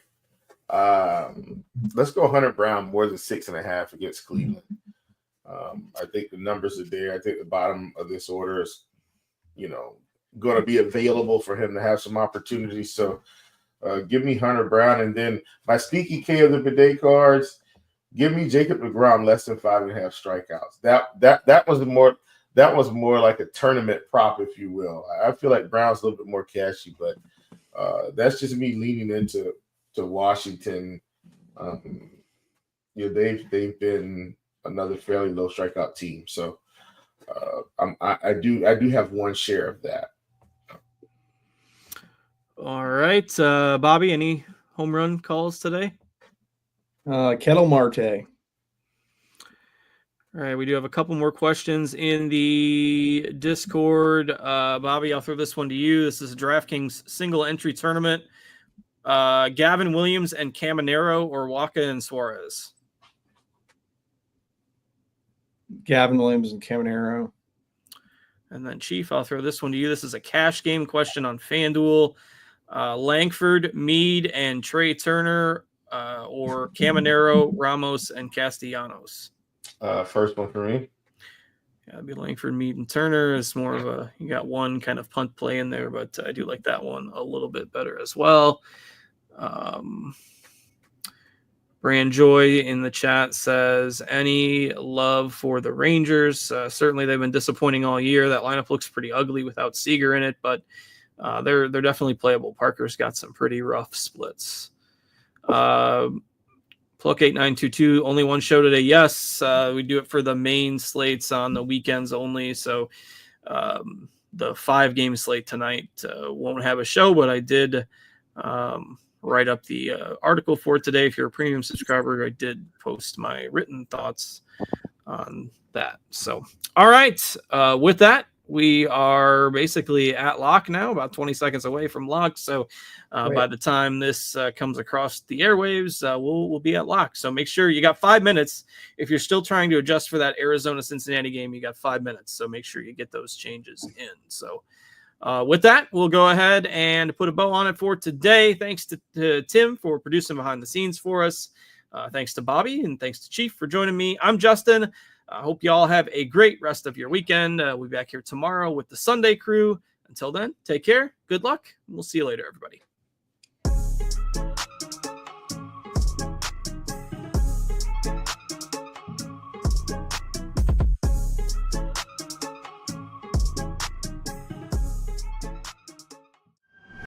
let's go Hunter Brown more than 6.5 against Cleveland. I think the numbers are there. I think the bottom of this order is, going to be available for him to have some opportunities. So give me Hunter Brown. And then my sneaky K of the bidet cards, give me Jacob deGrom less than 5.5 strikeouts. That was more like a tournament prop, if you will. I feel like Brown's a little bit more cashy, but that's just me leaning into Washington. They've been another fairly low strikeout team. So I do have one share of that. All right, Bobby, any home run calls today? Kettle Marte. All right, we do have a couple more questions in the Discord. Bobby, I'll throw this one to you. This is a DraftKings single entry tournament. Gavin Williams and Caminero or Waka and Suarez? Gavin Williams and Caminero. And then Chief, I'll throw this one to you. This is a cash game question on FanDuel. Langford, Meade, and Trey Turner, or Caminero, Ramos, and Castellanos? First one for me. Yeah, it'd be Langford, Meade, and Turner. It's more of you got one kind of punt play in there, but I do like that one a little bit better as well. Brand Joy in the chat says, any love for the Rangers? Certainly they've been disappointing all year. That lineup looks pretty ugly without Seager in it, but they're definitely playable. Parker's got some pretty rough splits. Pluck8922, only one show today. Yes, we do it for the main slates on the weekends only. So the 5-game slate tonight won't have a show, but I did write up the article for today. If you're a premium subscriber, I did post my written thoughts on that. So, all right. With that, we are basically at lock now, about 20 seconds away from lock. So by the time this comes across the airwaves, we'll be at lock. So make sure you got 5 minutes. If you're still trying to adjust for that Arizona-Cincinnati game, you got 5 minutes. So make sure you get those changes in. So with that, we'll go ahead and put a bow on it for today. Thanks to Tim for producing behind the scenes for us. Thanks to Bobby and thanks to Chief for joining me. I'm Justin. I hope you all have a great rest of your weekend. We'll be back here tomorrow with the Sunday crew. Until then, take care. Good luck. And we'll see you later, everybody.